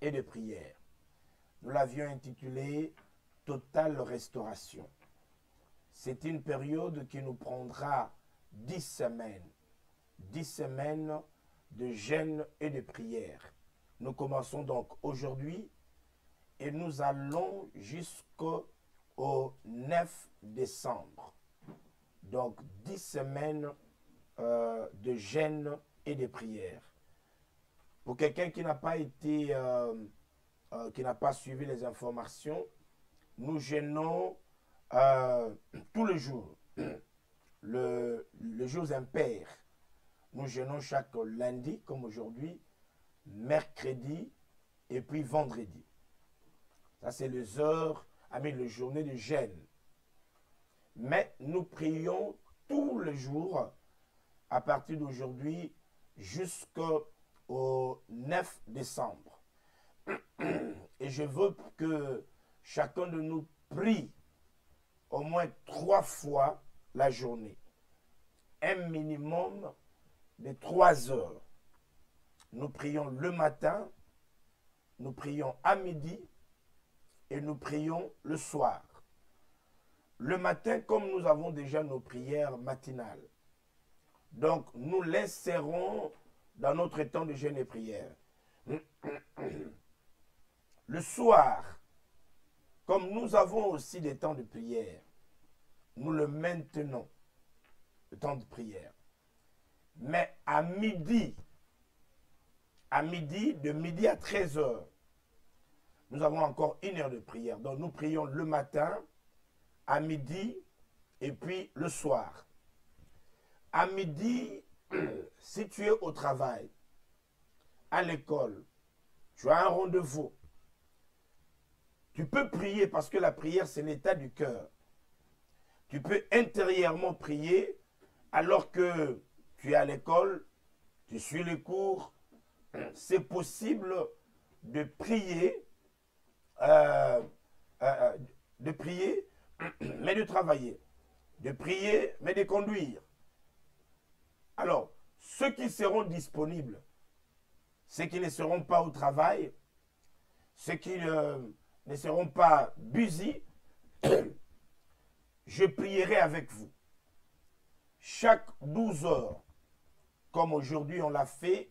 et de prière. Nous l'avions intitulé « Totale restauration ». C'est une période qui nous prendra 10 semaines. 10 semaines de jeûne et de prière. Nous commençons donc aujourd'hui et nous allons jusqu'au 9 décembre. Donc 10 semaines de jeûne et de prière. Pour quelqu'un qui n'a pas été, qui n'a pas suivi les informations, nous jeûnons tous les jours, les jours impairs. Nous jeûnons chaque lundi, comme aujourd'hui, mercredi et puis vendredi. Ça, c'est les heures, les journées de jeûne. Mais nous prions tous les jours, à partir d'aujourd'hui, jusqu'au 9 décembre. Et je veux que chacun de nous prie au moins 3 fois la journée. Un minimum de 3 heures. Nous prions le matin, nous prions à midi et nous prions le soir. Le matin, comme nous avons déjà nos prières matinales, donc nous l'insérons dans notre temps de jeûne et prière. Le soir, comme nous avons aussi des temps de prière, nous le maintenons, le temps de prière. Mais à midi, de midi à 13 heures, nous avons encore 1 heure de prière. Donc nous prions le matin, à midi et puis le soir. À midi, si tu es au travail, à l'école, tu as un rendez-vous, tu peux prier parce que la prière, c'est l'état du cœur. Tu peux intérieurement prier alors que tu es à l'école, tu suis les cours. C'est possible de prier, mais de travailler. De prier, mais de conduire. Alors, ceux qui seront disponibles, ceux qui ne seront pas au travail, ceux qui ne seront pas busy, je prierai avec vous. Chaque 12 heures, comme aujourd'hui on l'a fait,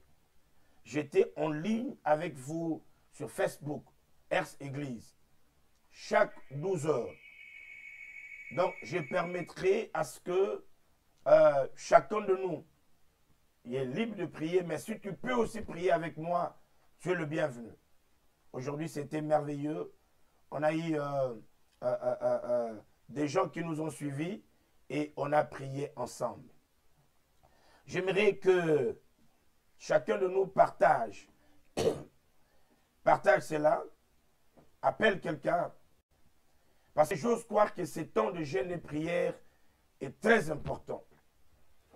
j'étais en ligne avec vous sur Facebook, Ers Église. Chaque 12 heures. Donc, je permettrai à ce que chacun de nous est libre de prier, mais si tu peux aussi prier avec moi, tu es le bienvenu. Aujourd'hui, c'était merveilleux. On a eu des gens qui nous ont suivis et on a prié ensemble. J'aimerais que chacun de nous partage cela, appelle quelqu'un, parce que j'ose croire que ce temps de jeûne et prière est très important.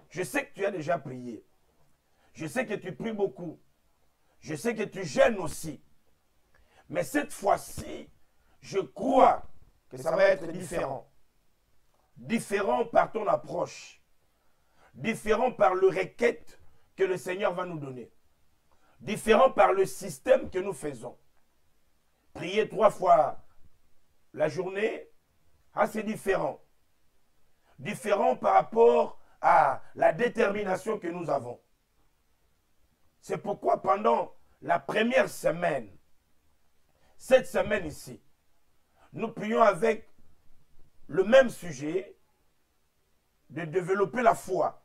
Je sais que tu as déjà prié. Je sais que tu pries beaucoup. Je sais que tu jeûnes aussi. Mais cette fois-ci, je crois que ça va être différent. Différent par ton approche. Différent par le requête que le Seigneur va nous donner. Différent par le système que nous faisons. Prier 3 fois la journée, c'est différent. Différent par rapport à la détermination que nous avons. C'est pourquoi pendant la première semaine, cette semaine ici, nous prions avec le même sujet de développer la foi.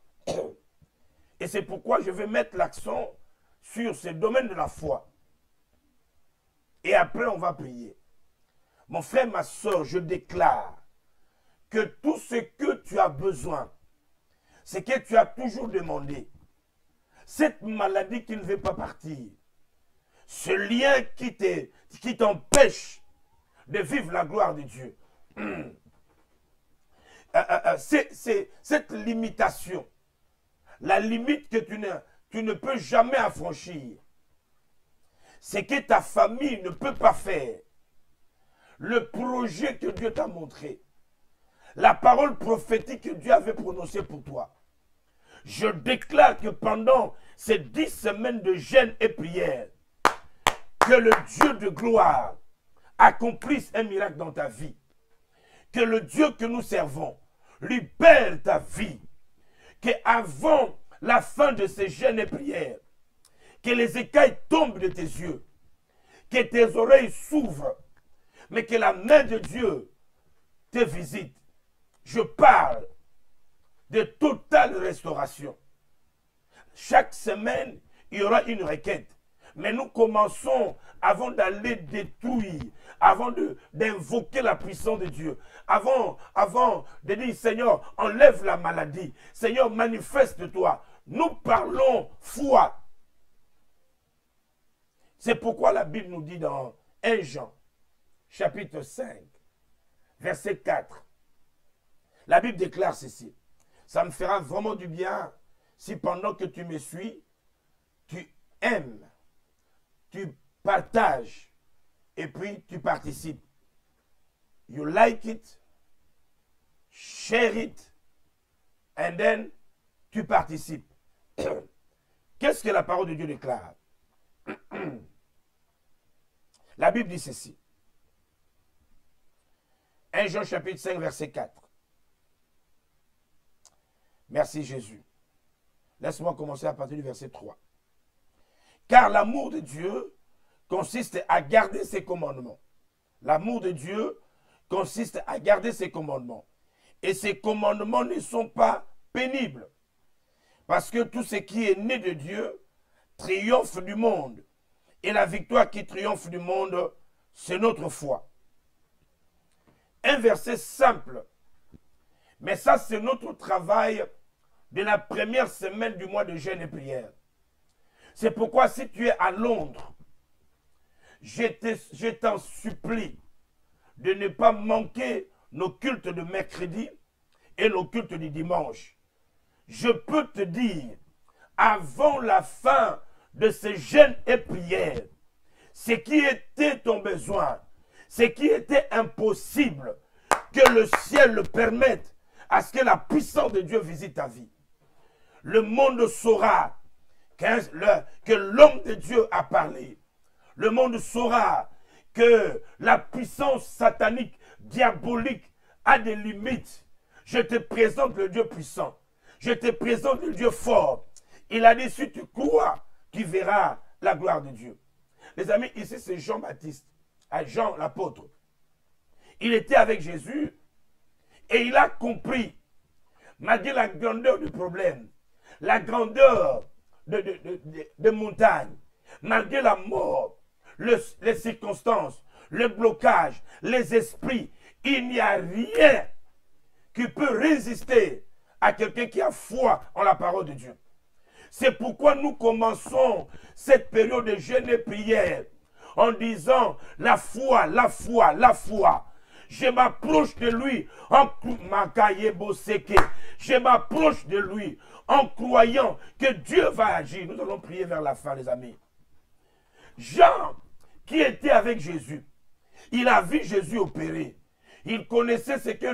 Et c'est pourquoi je vais mettre l'accent sur ce domaine de la foi. Et après, on va prier. Mon frère, ma soeur, je déclare que tout ce que tu as besoin, c'est que tu as toujours demandé. Cette maladie qui ne veut pas partir, ce lien qui t'empêche de vivre la gloire de Dieu, cette limitation, la limite que tu ne peux jamais affranchir, c'est que ta famille ne peut pas faire. Le projet que Dieu t'a montré, la parole prophétique que Dieu avait prononcée pour toi. Je déclare que pendant ces 10 semaines de jeûne et prière, Que le Dieu de gloire accomplisse un miracle dans ta vie. Que le Dieu que nous servons libère ta vie. Qu'avant la fin de ces jeûnes et prières, que les écailles tombent de tes yeux, que tes oreilles s'ouvrent, mais que la main de Dieu te visite. Je parle de totale restauration. Chaque semaine, il y aura une requête. Mais nous commençons, avant d'aller détruire, avant d'invoquer la puissance de Dieu, avant de dire, Seigneur, enlève la maladie, Seigneur, manifeste-toi. Nous parlons foi. C'est pourquoi la Bible nous dit dans 1 Jean, chapitre 5, verset 4, la Bible déclare ceci. Ça me fera vraiment du bien si pendant que tu me suis, tu aimes, tu partages et puis tu participes. You like it, share it, and then tu participes. Qu'est-ce que la parole de Dieu déclare? La Bible dit ceci. 1 Jean chapitre 5 verset 4. Merci Jésus. Laisse-moi commencer à partir du verset 3. Car l'amour de Dieu consiste à garder ses commandements. L'amour de Dieu consiste à garder ses commandements. Et ces commandements ne sont pas pénibles. Parce que tout ce qui est né de Dieu triomphe du monde. Et la victoire qui triomphe du monde, c'est notre foi. Un verset simple. Mais ça, c'est notre travail de la première semaine du mois de jeûne et prière. C'est pourquoi si tu es à Londres, je t'en supplie de ne pas manquer nos cultes de mercredi et nos cultes du dimanche. Je peux te dire, avant la fin de ce jeûne et prière, ce qui était ton besoin, ce qui était impossible, que le ciel le permette à ce que la puissance de Dieu visite ta vie. Le monde saura que l'homme de Dieu a parlé. Le monde saura que la puissance satanique, diabolique, a des limites. Je te présente le Dieu puissant. Je te présente le Dieu fort. Il a dit, si tu crois, tu verras la gloire de Dieu. Les amis, ici c'est Jean-Baptiste, Jean l'apôtre. Il était avec Jésus et il a compris, malgré la grandeur du problème, la grandeur de montagne, malgré la mort, les circonstances, le blocage, les esprits, il n'y a rien qui peut résister à quelqu'un qui a foi en la parole de Dieu. C'est pourquoi nous commençons cette période de jeûne et prière en disant la foi, la foi, la foi. Je m'approche de lui je m'approche de lui en croyant que Dieu va agir. Nous allons prier vers la fin, les amis. Jean, qui était avec Jésus, il a vu Jésus opérer. Il connaissait ce que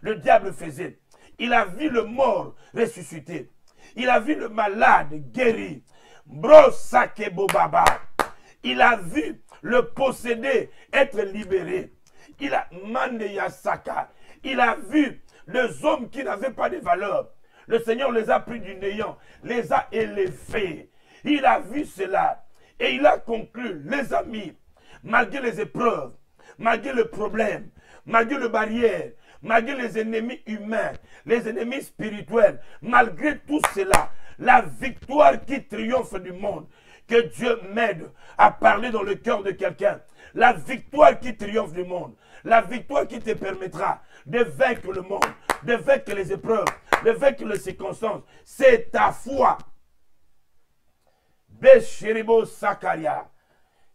le diable faisait. Il a vu le mort ressuscité. Il a vu le malade guéri. Il a vu le possédé être libéré. Il a vu les hommes qui n'avaient pas de valeur. Le Seigneur les a pris du néant, les a élevés. Il a vu cela et il a conclu, les amis, malgré les épreuves, malgré le problème, malgré les barrières, malgré les ennemis humains, les ennemis spirituels, malgré tout cela, la victoire qui triomphe du monde, que Dieu m'aide à parler dans le cœur de quelqu'un. La victoire qui triomphe du monde, la victoire qui te permettra de vaincre le monde, de vaincre les épreuves, de vaincre les circonstances, c'est ta foi. Beshiribo Sakaria,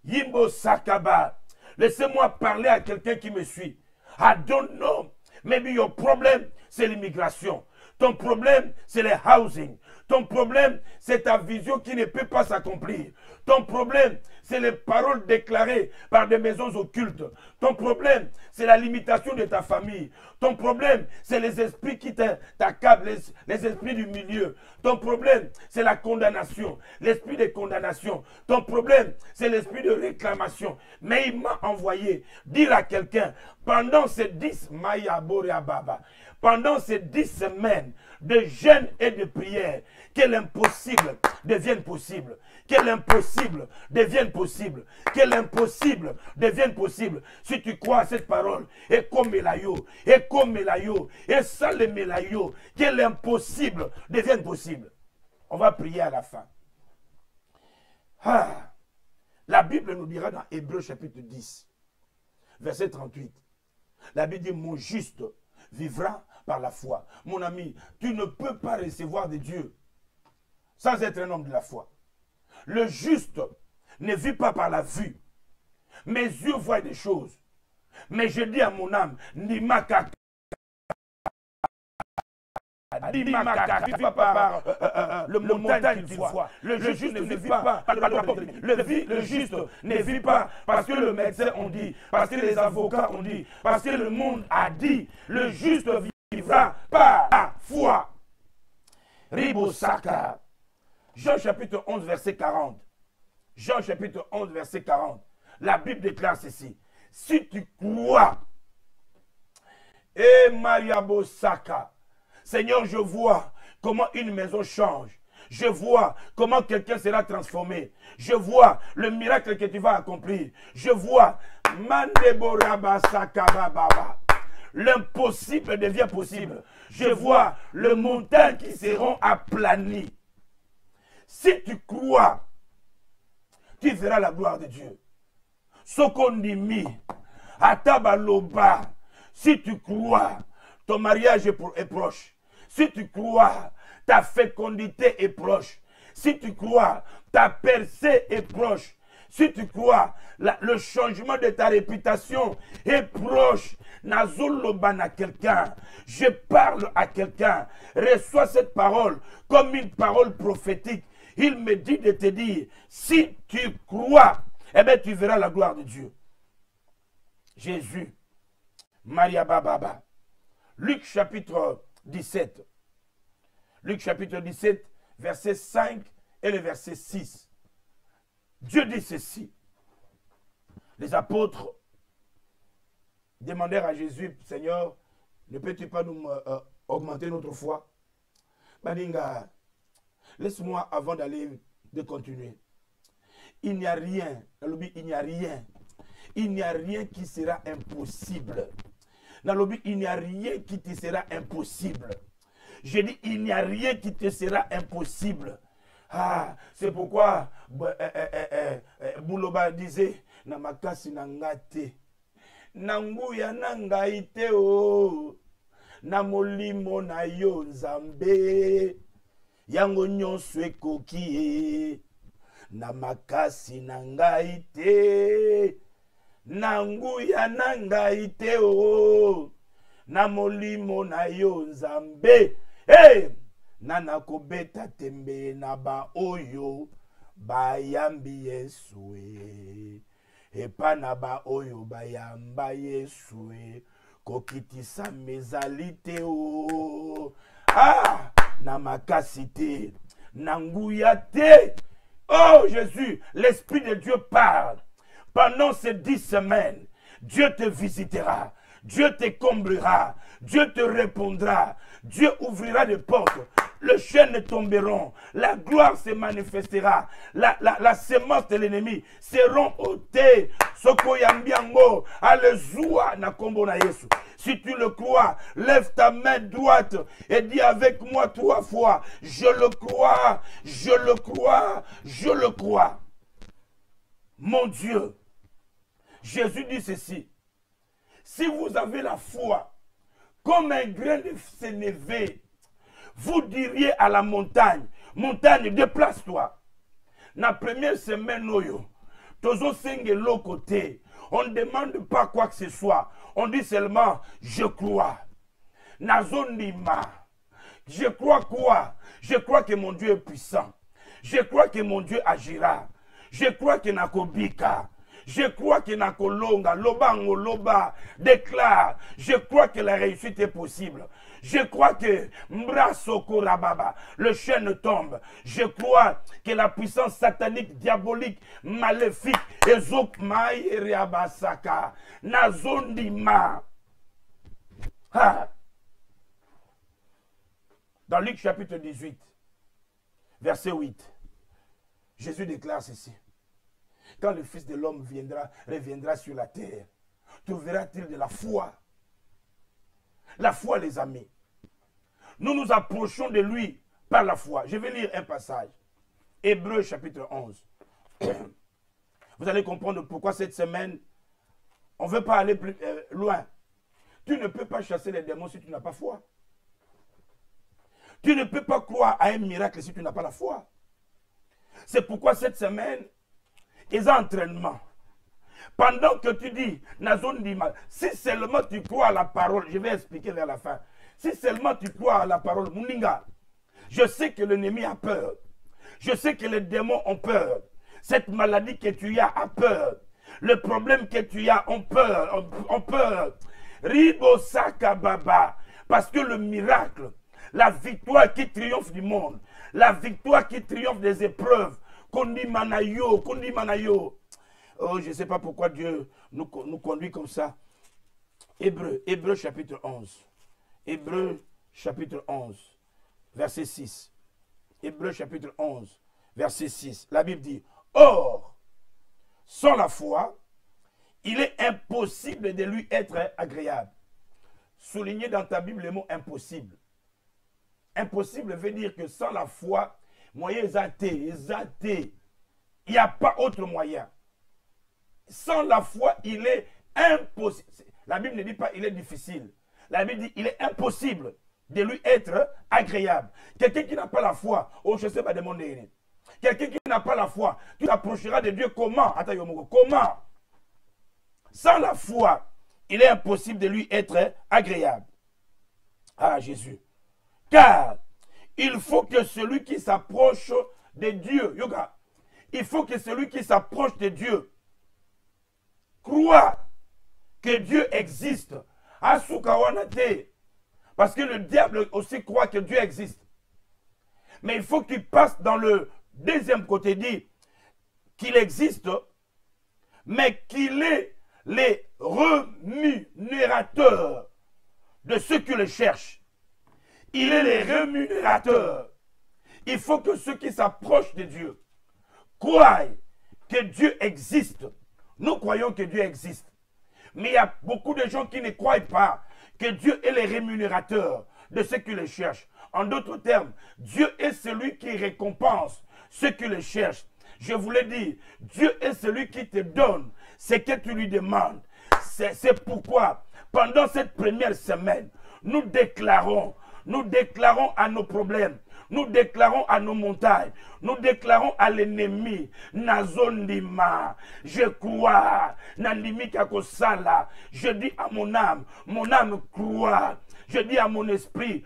Yimbo Sakaba. Laissez-moi parler à quelqu'un qui me suit. I don't know. Maybe your problem, c'est l'immigration. Ton problème, c'est les housing. Ton problème, c'est ta vision qui ne peut pas s'accomplir. Ton problème, c'est les paroles déclarées par des maisons occultes. Ton problème, c'est la limitation de ta famille. Ton problème, c'est les esprits qui t'accablent, les esprits du milieu. Ton problème, c'est la condamnation, l'esprit de condamnation. Ton problème, c'est l'esprit de réclamation. Mais il m'a envoyé dire à quelqu'un, pendant ces 10 pendant ces 10 semaines de jeûne et de prière, que l'impossible devienne possible. Que l'impossible devienne possible. Que l'impossible devienne possible. Si tu crois à cette parole, et comme Melayo, et comme Melayo, et sans le Melayo, que l'impossible devienne possible. On va prier à la fin. Ah, la Bible nous dira dans Hébreux chapitre 10, verset 38. La Bible dit, mon juste vivra par la foi. Mon ami, tu ne peux pas recevoir de Dieu sans être un homme de la foi. Le juste ne vit pas par la vue. Mes yeux voient des choses. Mais je dis à mon âme, Nimaka. Le montagne qu'il voit. Le juste ne vit pas par la porte. Le juste ne vit pas parce que le médecin on dit, parce que les avocats ont dit, parce que le monde a dit. Le juste vivra par la foi. Ribosaka. Jean chapitre 11 verset 40. Jean chapitre 11 verset 40. La Bible déclare ceci. Si tu crois, et Maria Bosaka, Seigneur, je vois comment une maison change. Je vois comment quelqu'un sera transformé. Je vois le miracle que tu vas accomplir. Je vois l'impossible devient possible. Je vois le montagne qui seront aplanies. Si tu crois, tu verras la gloire de Dieu. Sokondimi, Atabaloba, si tu crois, ton mariage est proche. Si tu crois, ta fécondité est proche. Si tu crois, ta percée est proche. Si tu crois, le changement de ta réputation est proche. Nazoloba na quelqu'un. Je parle à quelqu'un. Reçois cette parole comme une parole prophétique. Il me dit de te dire, si tu crois, eh bien tu verras la gloire de Dieu. Jésus, Maria Baba. Luc chapitre 17. Luc chapitre 17, verset 5 et le verset 6. Dieu dit ceci. Les apôtres demandèrent à Jésus, Seigneur, ne peux-tu pas nous augmenter notre foi? Baninga, laisse-moi avant d'aller de continuer. Il n'y a rien, il n'y a rien. Il n'y a rien qui sera impossible. Dans le but, il n'y a rien qui te sera impossible. Je dis, il n'y a rien qui te sera impossible. Ah, c'est pourquoi Bouloba disait, Namakasi nangate, Nanguya nangaite o, Namolimo na yo nzambe, Yango nyonso ekoki, Namakasi nangaite, Nanguya nangaite o, Namolimo na yo nzambe. Hey! Nana kobeta tembe na ba oyo bayambi Yesue. Epa na ba oyo bayamba Yesue. Kokitisa mezalite o. Ah! Na makasite. Nanguya te. Oh Jésus, l'Esprit de Dieu parle. Pendant ces 10 semaines, Dieu te visitera. Dieu te comblera. Dieu te répondra. Dieu ouvrira des portes. Les chaînes tomberont. La gloire se manifestera. La semence de l'ennemi seront ôtées. Sokoyambiango. Alléluia. Na kombo na Yesu. Si tu le crois, lève ta main droite et dis avec moi 3 fois. Je le crois. Je le crois. Je le crois. Mon Dieu. Jésus dit ceci. Si vous avez la foi comme un grain de sénévé, vous diriez à la montagne, montagne, déplace-toi. La première semaine, tozo senge l'autre côté. On ne demande pas quoi que ce soit. On dit seulement, je crois. Nazondima. Je crois quoi? Je crois que mon Dieu est puissant. Je crois que mon Dieu agira. Je crois que Nakobika. Je crois que Nakolonga, Lobango, Loba déclare. Je crois que la réussite est possible. Je crois que Mbrasoko Rababa, le chêne tombe. Je crois que la puissance satanique, diabolique, maléfique, Ezokmaï et Riabasaka, Nazondima. Ah. Dans Luc chapitre 18, verset 8, Jésus déclare ceci. Quand le Fils de l'homme reviendra sur la terre, trouvera-t-il de la foi? La foi, les amis. Nous nous approchons de lui par la foi. Je vais lire un passage. Hébreux chapitre 11. Vous allez comprendre pourquoi cette semaine, on ne veut pas aller plus loin. Tu ne peux pas chasser les démons si tu n'as pas foi. Tu ne peux pas croire à un miracle si tu n'as pas la foi. C'est pourquoi cette semaine, ils ont entraînement. Pendant que tu dis, Nazondima, si seulement tu crois à la parole, je vais expliquer vers la fin. Si seulement tu crois à la parole, Mouninga, je sais que l'ennemi a peur. Je sais que les démons ont peur. Cette maladie que tu as a peur. Le problème que tu as ont peur. Ribosaka Baba. Parce que le miracle, la victoire qui triomphe du monde, la victoire qui triomphe des épreuves, Kondi Manayo. Oh, je ne sais pas pourquoi Dieu nous conduit comme ça. Hébreux chapitre 11. Hébreux chapitre 11, verset 6. Hébreux chapitre 11, verset 6. La Bible dit, or, sans la foi, il est impossible de lui être agréable. Soulignez dans ta Bible le mot impossible. Impossible veut dire que sans la foi, moyen athée. Il n'y a pas autre moyen. Sans la foi, il est impossible. La Bible ne dit pas il est difficile. La Bible dit il est impossible de lui être agréable. Quelqu'un qui n'a pas la foi, oh je ne sais pas demander. Quelqu'un qui n'a pas la foi, tu t'approcheras de Dieu comment? Comment? Sans la foi, il est impossible de lui être agréable. Ah Jésus. Car il faut que celui qui s'approche de Dieu, yoga, il faut que celui qui s'approche de Dieu croit que Dieu existe. Parce que le diable aussi croit que Dieu existe. Mais il faut qu'il passe dans le deuxième côté, dit qu'il existe, mais qu'il est les rémunérateurs de ceux qui le cherchent. Il est les rémunérateurs. Il faut que ceux qui s'approchent de Dieu croient que Dieu existe. Nous croyons que Dieu existe. Mais il y a beaucoup de gens qui ne croient pas que Dieu est le rémunérateur de ceux qui le cherchent. En d'autres termes, Dieu est celui qui récompense ceux qui le cherchent. Je voulais dire, Dieu est celui qui te donne ce que tu lui demandes. C'est pourquoi, pendant cette première semaine, nous déclarons à nos problèmes, nous déclarons à nos montagnes, nous déclarons à l'ennemi, Nazondima, je crois, Nandimi Kakosala, je dis à mon âme croit, je dis à mon esprit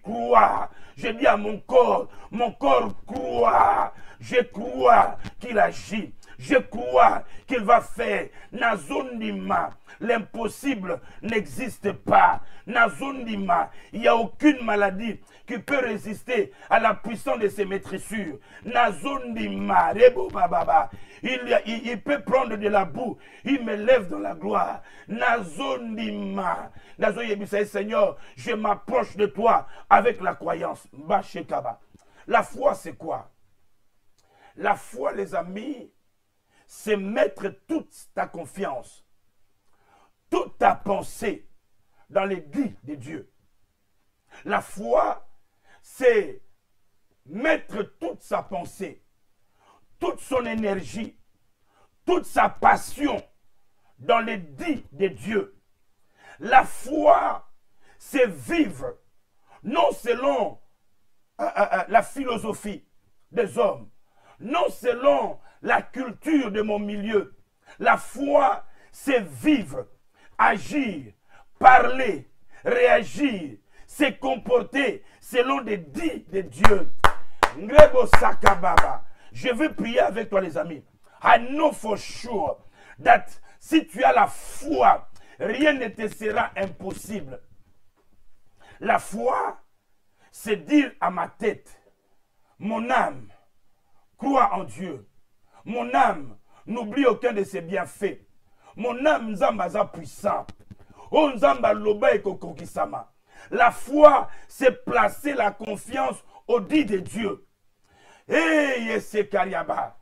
croit, je dis à mon corps croit, je crois qu'il agit. Je crois qu'il va faire. Nazondima, l'impossible n'existe pas. Nazondima, il n'y a aucune maladie qui peut résister à la puissance de ses maîtrissures. Nazondima, il peut prendre de la boue, il me lève dans la gloire. Nazondima, Seigneur, je m'approche de toi avec la croyance. La foi, c'est quoi? La foi, les amis, c'est mettre toute ta confiance, toute ta pensée dans les dits de Dieu. La foi, c'est mettre toute sa pensée, toute son énergie, toute sa passion dans les dits de Dieu. La foi, c'est vivre, non selon la philosophie des hommes, non selon la culture de mon milieu. La foi, c'est vivre, agir, parler, réagir se comporter selon les dits de Dieu. Ngrebo Sakababa. Je veux prier avec toi, les amis. I know for sure that si tu as la foi, rien ne te sera impossible. La foi, c'est dire à ma tête, mon âme, crois en Dieu. Mon âme, n'oublie aucun de ses bienfaits. Mon âme, Nzambaza puissant. Oh Nzamba loba et kokokisama. La foi, c'est placer la confiance au dit de Dieu. Hey, Yesekariaba.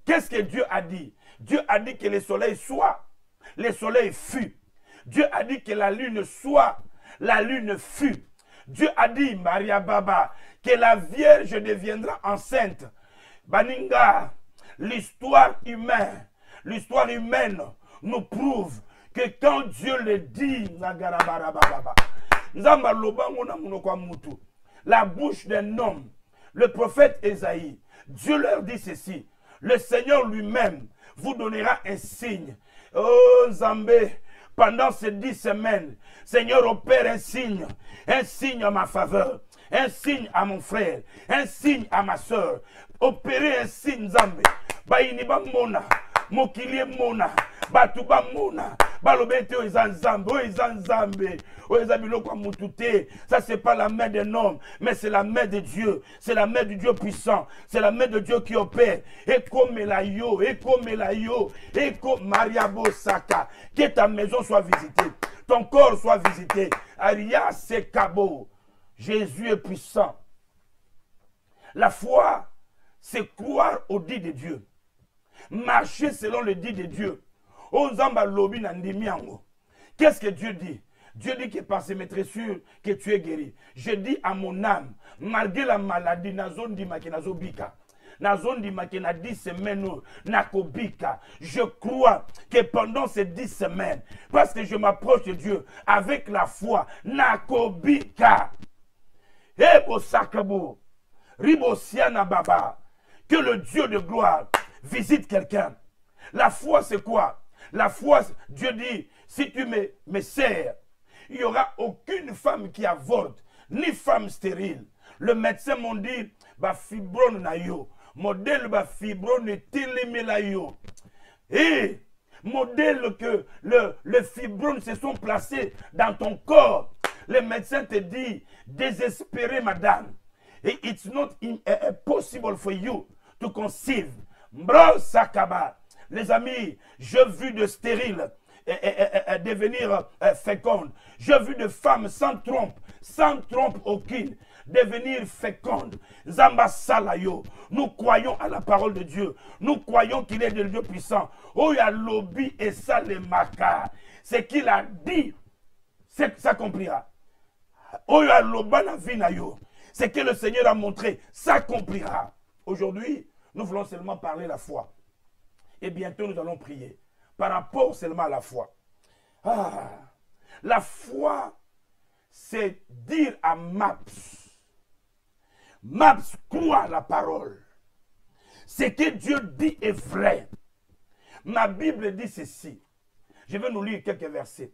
Qu'est-ce que Dieu a dit? Dieu a dit que le soleil soit, le soleil fut. Dieu a dit que la lune soit, la lune fut. Dieu a dit, Maria Baba, que la Vierge deviendra enceinte. Baninga, l'histoire humaine nous prouve que quand Dieu le dit, la bouche d'un homme, le prophète Ésaïe, Dieu leur dit ceci, le Seigneur lui-même vous donnera un signe. Oh Zambé, pendant ces 10 semaines, Seigneur opère un signe à ma faveur, un signe à mon frère, un signe à ma soeur. Opérer un signe, Zambé. Bainiba mona, mokilie mona, batuba mona, balobete oizanzambe, oizanzambe, oizabiloko mutute. Ça c'est pas la main d'un homme, mais c'est la main de Dieu. C'est la main du Dieu puissant. C'est la main de Dieu qui opère. Eko melayo, eko mariabo saka. Que ta maison soit visitée, ton corps soit visité. Aria sekabo. Jésus est puissant. La foi, c'est croire au dit de Dieu. Marcher selon le dit de Dieu. Qu'est-ce que Dieu dit? Dieu dit que par ses maîtressures que tu es guéri. Je dis à mon âme, malgré la maladie, je crois que pendant ces 10 semaines, parce que je m'approche de Dieu avec la foi, nakobika. Ebo sakabo. Ribosiana Baba, que le Dieu de gloire visite quelqu'un. La foi, c'est quoi? La foi, Dieu dit, si tu me sers, il n'y aura aucune femme qui avorte, ni femme stérile. Le médecin m'a dit, bah fibrone na yo, modèle bah fibrone télémela yo. Et modèle que le fibrone se sont placés dans ton corps. Le médecin te dit, désespéré madame. It's not possible for you to conceive. Bro Sakaba. Les amis, j'ai vu de stériles devenir fécondes. J'ai vu de femmes sans trompe aucune, devenir fécondes. Zamba Salayo. Nous croyons à la parole de Dieu. Nous croyons qu'il est de Dieu puissant. Oh, il y a lobby et ça les maka. Ce qu'il a dit, ça s'accomplira. Oh, il y a lobana vinayo. Ce que le Seigneur a montré s'accomplira. Aujourd'hui, nous voulons seulement parler la foi. Et bientôt, nous allons prier. Par rapport seulement à la foi. Ah, la foi, c'est dire à Maps. Maps croit la parole. Ce que Dieu dit est vrai. Ma Bible dit ceci. Je vais nous lire quelques versets.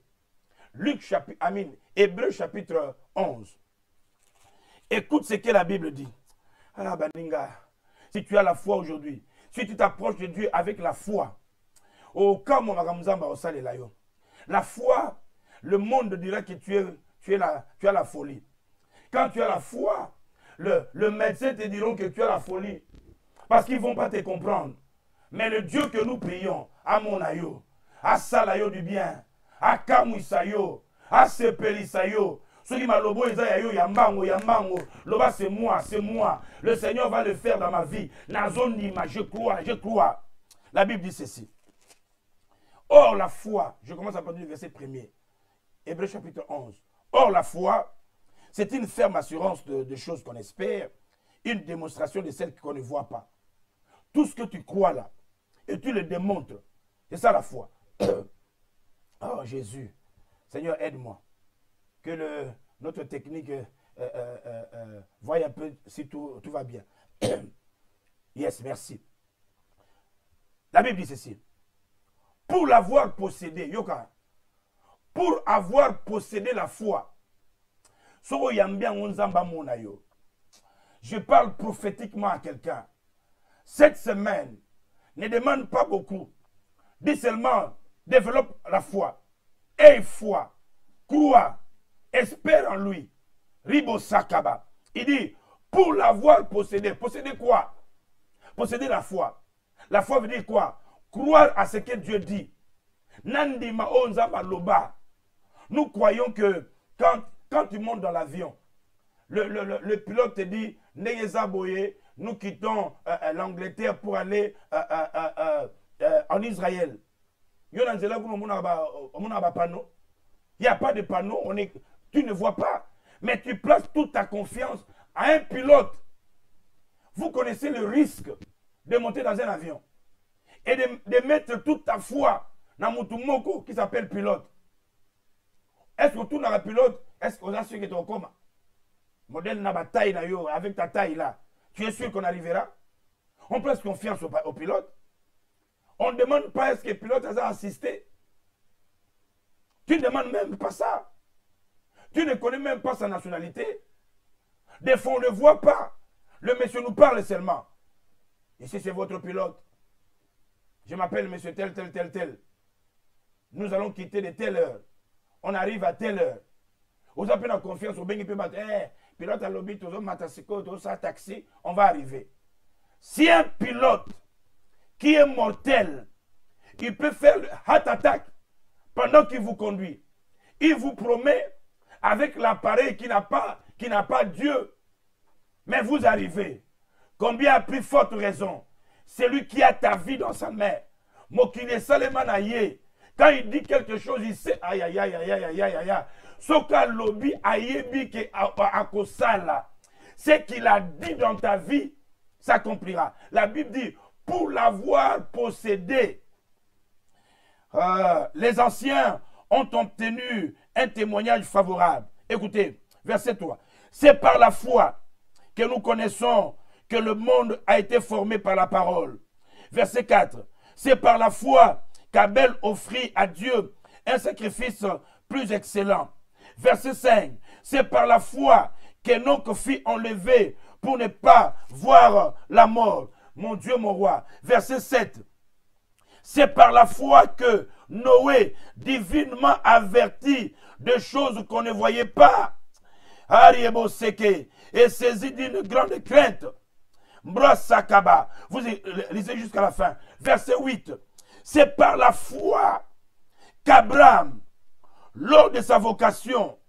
Hébreux chapitre 11. Écoute ce que la Bible dit. Ah, Baninga, si tu as la foi aujourd'hui, si tu t'approches de Dieu avec la foi, la foi, le monde dira que tu as la folie. Quand tu as la foi, le médecin te diront que tu as la folie. Parce qu'ils ne vont pas te comprendre. Mais le Dieu que nous prions, à Monayo, à Salayo du bien, à Kamouisayo, à Sepelisayo, Loba, c'est moi. Le Seigneur va le faire dans ma vie. Je crois. La Bible dit ceci. Or, la foi, je commence à partir du verset 1er. Hébreux chapitre 11. Or, la foi, c'est une ferme assurance de choses qu'on espère, une démonstration de celles qu'on ne voit pas. Tout ce que tu crois là, et tu le démontres, c'est ça la foi. Oh Jésus, Seigneur, aide-moi. Que notre technique voie un peu si tout va bien. Yes, merci. La Bible dit ceci. Pour l'avoir possédé, Yoka, pour avoir possédé la foi, Je parle prophétiquement à quelqu'un. Cette semaine, ne demande pas beaucoup. Dis seulement, développe la foi. Aie foi. Crois. Espère en lui. Ribo Sakaba. Il dit, pour l'avoir possédé. Posséder quoi? Posséder la foi. La foi veut dire quoi? Croire à ce que Dieu dit. Nandima onza baloba. Nous croyons que quand tu montes dans l'avion, le pilote te dit, Neyeza Boye, nous quittons l'Angleterre pour aller en Israël. Il n'y a pas de panneau, tu ne vois pas. Mais tu places toute ta confiance à un pilote. Vous connaissez le risque de monter dans un avion et de mettre toute ta foi dans Mutumoko qui s'appelle pilote. Est-ce que tu n'as pilote? Est-ce que vous avez sûr que tu es au coma? Modèle n'a pas taille avec ta taille là. Tu es sûr qu'on arrivera? On place confiance au pilote. On ne demande pas est-ce que le pilote a assisté. Tu ne demandes même pas ça. Tu ne connais même pas sa nationalité. Des fois, on ne le voit pas. Le monsieur nous parle seulement. Ici, c'est votre pilote. Je m'appelle monsieur tel, tel, tel, tel. Nous allons quitter de telle heure. On arrive à telle heure. Vous avez la confiance au bien pilote à l'obit, taxi, on va arriver. Si un pilote qui est mortel, il peut faire le heart attack pendant qu'il vous conduit. Il vous promet avec l'appareil qui n'a pas Dieu. Mais vous arrivez. Combien a pris forte raison? Celui qui a ta vie dans sa main. Mokine Salemanaye. Quand il dit quelque chose, il sait aïe aïe aïe aïe aïe aïe aïe aïe. Soka lobi ayebi ke akosala. Ce qu'il a dit dans ta vie s'accomplira. La Bible dit, pour l'avoir possédé, les anciens ont obtenu un témoignage favorable. Écoutez, verset 3. C'est par la foi que nous connaissons que le monde a été formé par la parole. Verset 4. C'est par la foi qu'Abel offrit à Dieu un sacrifice plus excellent. Verset 5. C'est par la foi qu'Enoch fut enlevé pour ne pas voir la mort. Mon Dieu, mon roi. Verset 7. C'est par la foi que Noé, divinement averti de choses qu'on ne voyait pas, Ariebo Seke, est saisi d'une grande crainte. Mbrasakaba. Vous lisez jusqu'à la fin. Verset 8. C'est par la foi qu'Abraham, lors de sa vocation,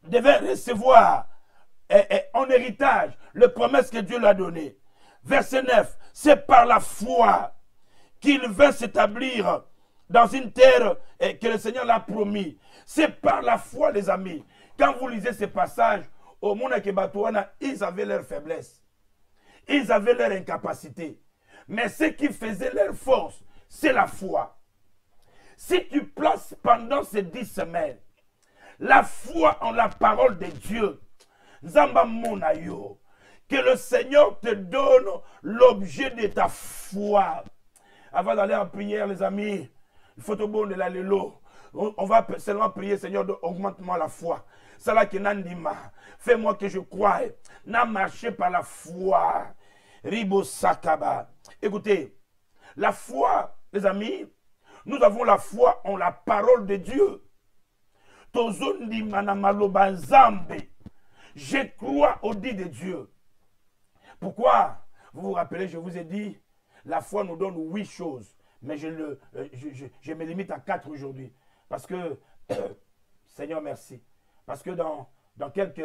devait recevoir en héritage les promesses que Dieu lui a données. Verset 9. C'est par la foi qu'il vint s'établir dans une terre que le Seigneur l'a promis. C'est par la foi, les amis. Quand vous lisez ces passages, au monde ils avaient leur faiblesse. Ils avaient leur incapacité. Mais ce qui faisait leur force, c'est la foi. Si tu places pendant ces 10 semaines la foi en la parole de Dieu, Zamba Monayo, que le Seigneur te donne l'objet de ta foi. Avant d'aller en prière, les amis, il faut au bon de la lélo. On va seulement prier, Seigneur, augmente-moi la foi. Cela qui n'andima, fais-moi que je croie. N'a marché par la foi. Ribo Sakaba. Écoutez, la foi, les amis, nous avons la foi en la parole de Dieu. Je crois au dit de Dieu. Pourquoi? Vous vous rappelez, je vous ai dit, la foi nous donne 8 choses. Mais je me limite à 4 aujourd'hui. Parce que, Seigneur, merci. Parce que dans quelques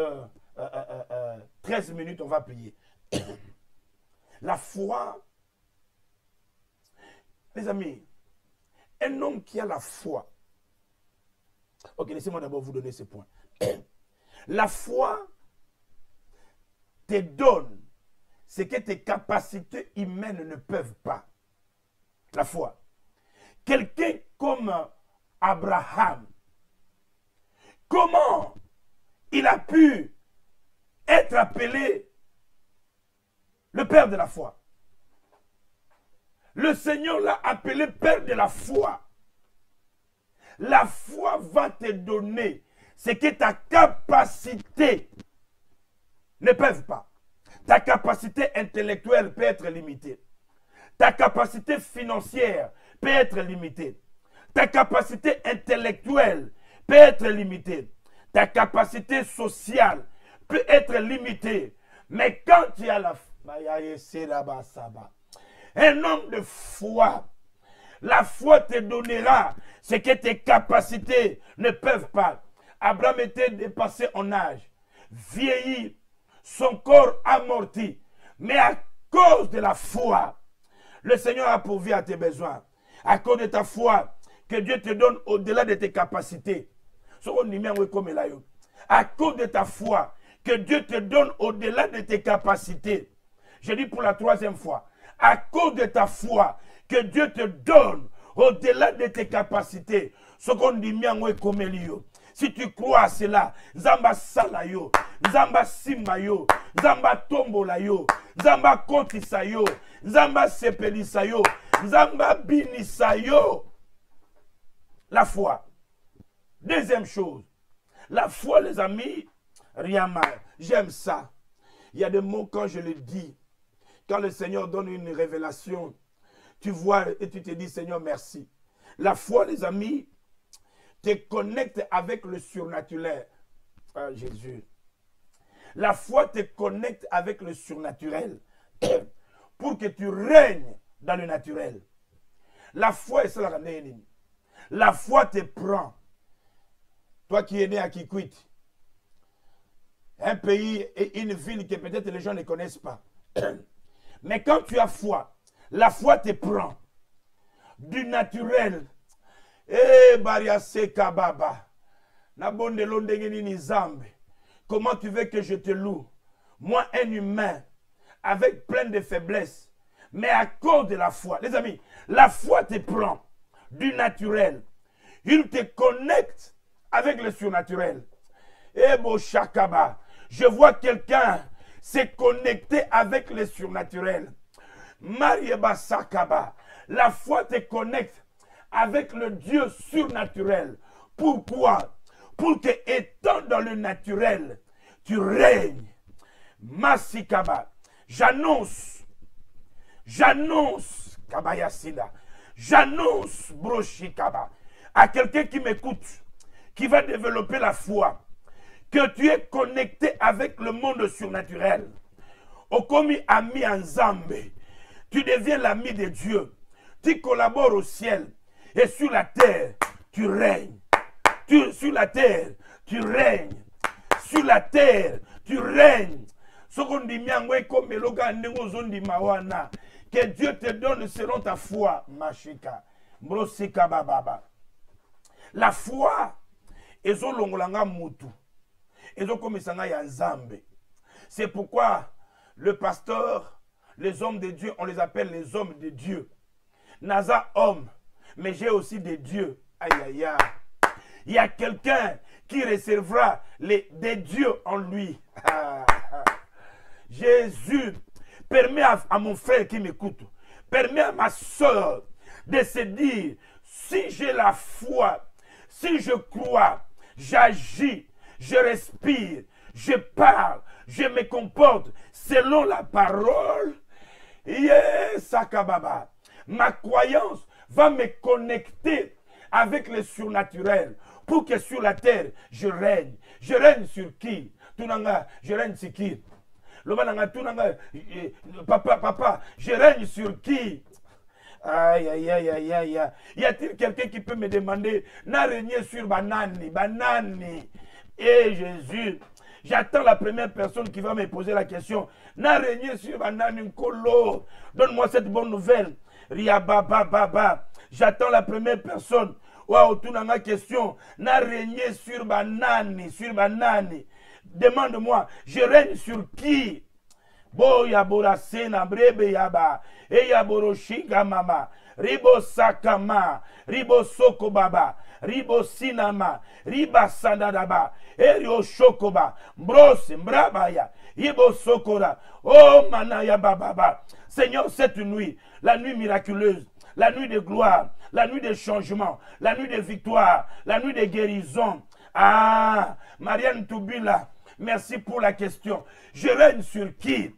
13 minutes, on va prier. La foi, les amis, un homme qui a la foi. Ok, laissez-moi d'abord vous donner ce point. La foi te donne ce que tes capacités humaines ne peuvent pas. La foi. Quelqu'un comme Abraham, comment il a pu être appelé le père de la foi? Le Seigneur l'a appelé père de la foi. La foi va te donner c'est que ta capacité ne peuvent pas. Ta capacité intellectuelle peut être limitée. Ta capacité financière peut être limitée. Ta capacité intellectuelle peut être limitée. Ta capacité sociale peut être limitée. Mais quand tu as un homme de foi, la foi te donnera ce que tes capacités ne peuvent pas. Abraham était dépassé en âge, vieilli, son corps amorti. Mais à cause de la foi, le Seigneur a pourvu à tes besoins. À cause de ta foi, que Dieu te donne au-delà de tes capacités. À cause de ta foi, que Dieu te donne au-delà de tes capacités. Je dis pour la troisième fois, à cause de ta foi, que Dieu te donne au-delà de tes capacités. Si tu crois à cela, Zamba Salayo, Zamba Simayo, Zamba Tombolayo, Zamba Kotisayo, Zamba Sepelisayo, Zamba Binisayo. La foi. Deuxième chose, la foi, les amis, rien mal. J'aime ça. Il y a des mots quand je le dis, quand le Seigneur donne une révélation, tu vois et tu te dis, Seigneur, merci. La foi, les amis, te connecte avec le surnaturel. Ah, Jésus. La foi te connecte avec le surnaturel pour que tu règnes dans le naturel. La foi est cela. La foi te prend. Toi qui es né à Kikwit, un pays et une ville que peut-être les gens ne connaissent pas. Mais quand tu as foi, la foi te prend du naturel. Eh, Bariase Kababa. Comment tu veux que je te loue? Moi, un humain, avec plein de faiblesses, mais à cause de la foi. Les amis, la foi te prend du naturel. Il te connecte avec le surnaturel. Eh, Boshakaba. Je vois quelqu'un s'est connecté avec le surnaturel. Marieba Sakaba. La foi te connecte avec le Dieu surnaturel. Pourquoi? Pour que, étant dans le naturel, tu règnes. Masikaba. J'annonce, Kabayasina, j'annonce, Broshikaba, à quelqu'un qui m'écoute, qui va développer la foi, que tu es connecté avec le monde surnaturel. Okomi ami Nzambe, tu deviens l'ami de Dieu. Tu collabores au ciel et sur la terre, tu règnes. Sur la terre, tu règnes. Sur la terre, tu règnes. Que Dieu te donne selon ta foi, Mashika. Brosika bababa. La foi, ezolongolanga mutu. Ezokomisanga ya Nzambe. C'est pourquoi le pasteur, les hommes de Dieu, on les appelle les hommes de Dieu. Naza homme, mais j'ai aussi des dieux. Aïe aïe aïe. Il y a quelqu'un qui recevra des dieux en lui. Jésus, permet à mon frère qui m'écoute, permet à ma soeur de se dire, si j'ai la foi, si je crois, j'agis, je respire, je parle, je me comporte selon la parole, yes, Sakababa. Ma croyance va me connecter avec le surnaturel pour que sur la terre, je règne. Je règne sur qui? Tunanga, je règne sur qui? Papa, je règne sur qui? Aïe, aïe, aïe, aïe, aïe. Y a-t-il quelqu'un qui peut me demander, n'a régné sur banani? Et Jésus, j'attends la première personne qui va me poser la question. N'a régné sur banani Nkolo. Donne-moi cette bonne nouvelle. Ria baba. J'attends la première personne. Waouh, tout dans ma question. N'a régné sur banani. Demande-moi, je règne sur qui? Boya borasena brebe yaba. Eya boroshiga mama. Ribo sakama. Ribo soko baba. Ribo sinama. Riba sandadaba. Erio shokoba. Brose mbrabaya. Ibo sokora. Oh manaya bababa. Seigneur, cette nuit, la nuit miraculeuse, la nuit de gloire, la nuit de changement, la nuit de victoire, la nuit de guérison, Ah, Marianne Toubila, merci pour la question. Je règne sur qui?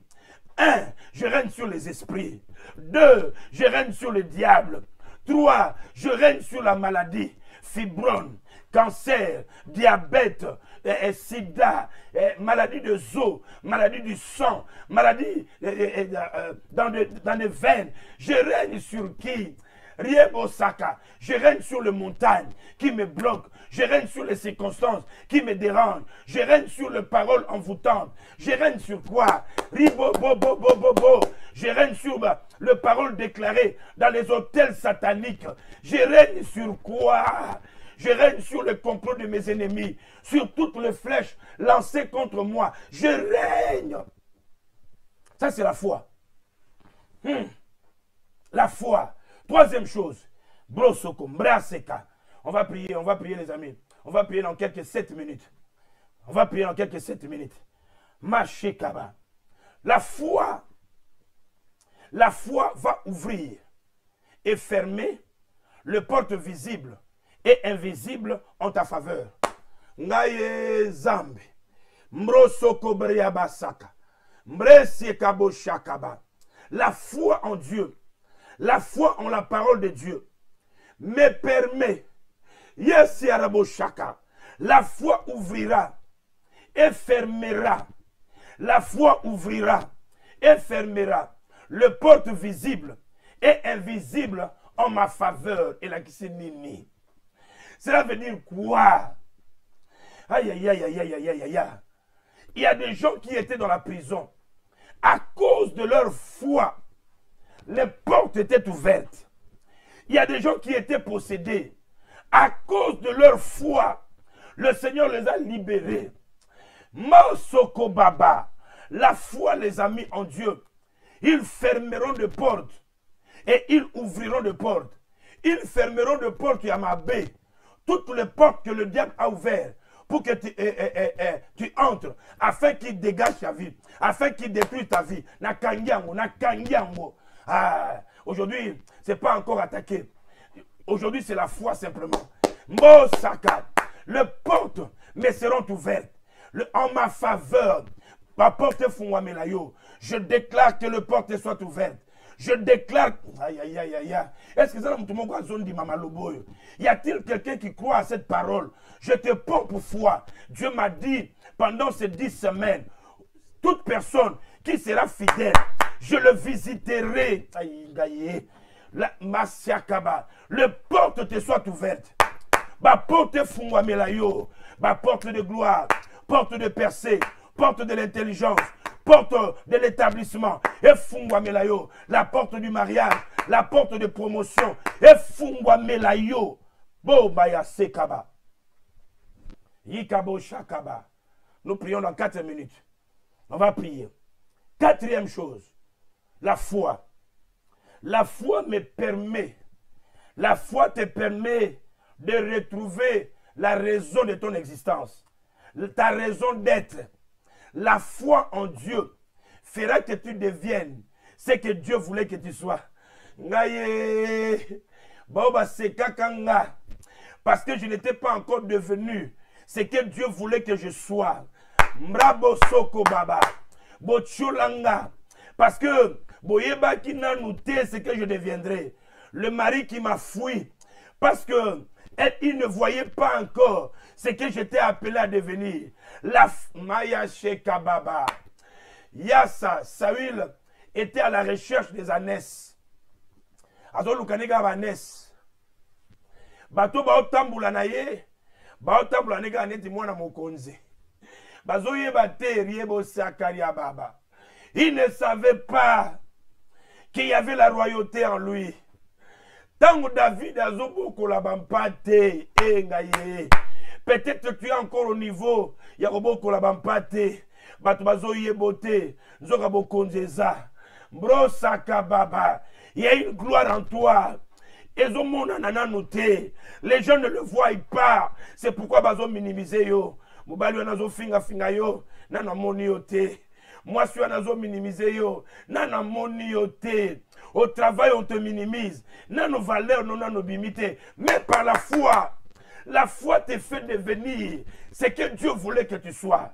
1. Je règne sur les esprits. 2. Je règne sur le diable. 3. Je règne sur la maladie. Fibrome, cancer, diabète, sida, maladie de os, maladie du sang, maladie dans les veines. Je règne sur qui? Riebosaka, je règne sur les montagnes qui me bloquent. Je règne sur les circonstances qui me dérangent. Je règne sur les paroles envoûtantes. Je règne sur quoi? Ribobobobobobo. Je règne sur les paroles déclarées dans les hôtels sataniques. Je règne sur quoi? Je règne sur le complot de mes ennemis, sur toutes les flèches lancées contre moi. Je règne. Ça, c'est la foi. La foi. Troisième chose, Brosoko, Mbraseka. On va prier les amis. On va prier dans quelques 7 minutes. On va prier dans quelques 7 minutes. Machekaba. La foi va ouvrir et fermer les portes visibles et invisibles en ta faveur. Ngaye Zambe. Mbrosoko Briabasaka. Mbresekabo Shakaba. La foi en Dieu. La foi en la parole de Dieu me permet, yes, Shaka, la foi ouvrira et fermera. La foi ouvrira et fermera les portes visibles et invisibles en ma faveur. Et la Kisinini. Cela veut dire quoi? Aïe, aïe, aïe, aïe, aïe, aïe, aïe, aïe. Il y a des gens qui étaient dans la prison à cause de leur foi. Les portes étaient ouvertes. Il y a des gens qui étaient possédés. À cause de leur foi, le Seigneur les a libérés. Masoko Baba, la foi les a mis en Dieu. Ils fermeront des portes et ils ouvriront des portes. Ils fermeront des portes Yamabé. Toutes les portes que le diable a ouvertes pour que tu entres, afin qu'il dégage ta vie, afin qu'il détruise ta vie. Nakangiango. Ah, aujourd'hui, ce n'est pas encore attaqué. Aujourd'hui, c'est la foi simplement. Mosaka, les portes me seront ouvertes. En ma faveur, ma porte Fouamelayo. Je déclare que les portes soient ouvertes. Je déclare. Aïe, aïe, aïe, aïe. Est-ce que ça tout le monde a zone dit Mamaloboy? Y a-t-il quelqu'un qui croit à cette parole? Je te porte pour foi. Dieu m'a dit pendant ces 10 semaines, toute personne qui sera fidèle, je le visiterai. La Masiakaba. Les portes te soient ouvertes. Ma porte Fouamelayo. Ma porte de gloire. Porte de percée. Porte de l'intelligence. Porte de l'établissement. Et Fouamelayo. La porte du mariage. La porte de promotion. Et Fouamelayo. Bo Baya Sekaba. Yikabo Shakaba. Nous prions dans 4 minutes. On va prier. Quatrième chose. La foi. La foi me permet, la foi te permet de retrouver la raison de ton existence, ta raison d'être. La foi en Dieu fera que tu deviennes ce que Dieu voulait que tu sois. Parce que je n'étais pas encore devenu ce que Dieu voulait que je sois. Parce que Boyeba qui n'a noté ce que je deviendrai. Le mari qui m'a fui. Parce que il ne voyait pas encore ce que j'étais appelé à devenir. La Maya Shekababa. Yassa, Saül était à la recherche des ânesses. Azolukanega Vanes. Bato Baotambula naye. Baotambula nega aneti mwana mokonze. Bazoye bate riebo sakaria baba. Il ne savait pas qu'il y avait la royauté en lui. Tango David a zoboko la bampate. Peut-être que tu es encore au niveau. Yaroboko la bampate. Batubazo yebote. Zogaboko nzeza. Brosaka baba. Il y a une gloire en toi. Les gens ne le voient pas. C'est pourquoi bazo minimiser yo. Mubali wanazo finga yo. Nana moni yo te. Moi, je suis un minimisé yo. Nana moni yo te. Au travail, on te minimise. Nano valeur, non nano bimité. Mais par la foi, La foi te fait devenir ce que Dieu voulait que tu sois.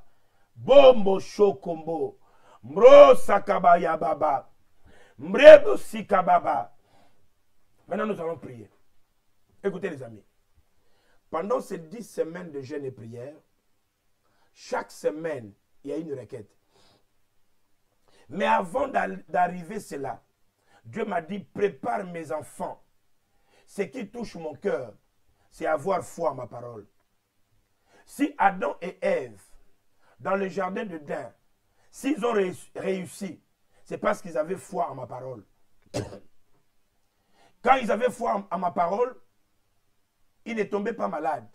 Bombo shokombo. Mro sakabaya baba. Mrebo sikababa. Maintenant, nous allons prier. Écoutez les amis. Pendant ces 10 semaines de jeûne et prière, chaque semaine, il y a une requête. Mais avant d'arriver cela, Dieu m'a dit, prépare mes enfants. Ce qui touche mon cœur, c'est avoir foi à ma parole. Si Adam et Ève, dans le jardin de d'Éden, s'ils ont réussi, c'est parce qu'ils avaient foi à ma parole. Quand ils avaient foi à ma parole, ils ne tombaient pas malades.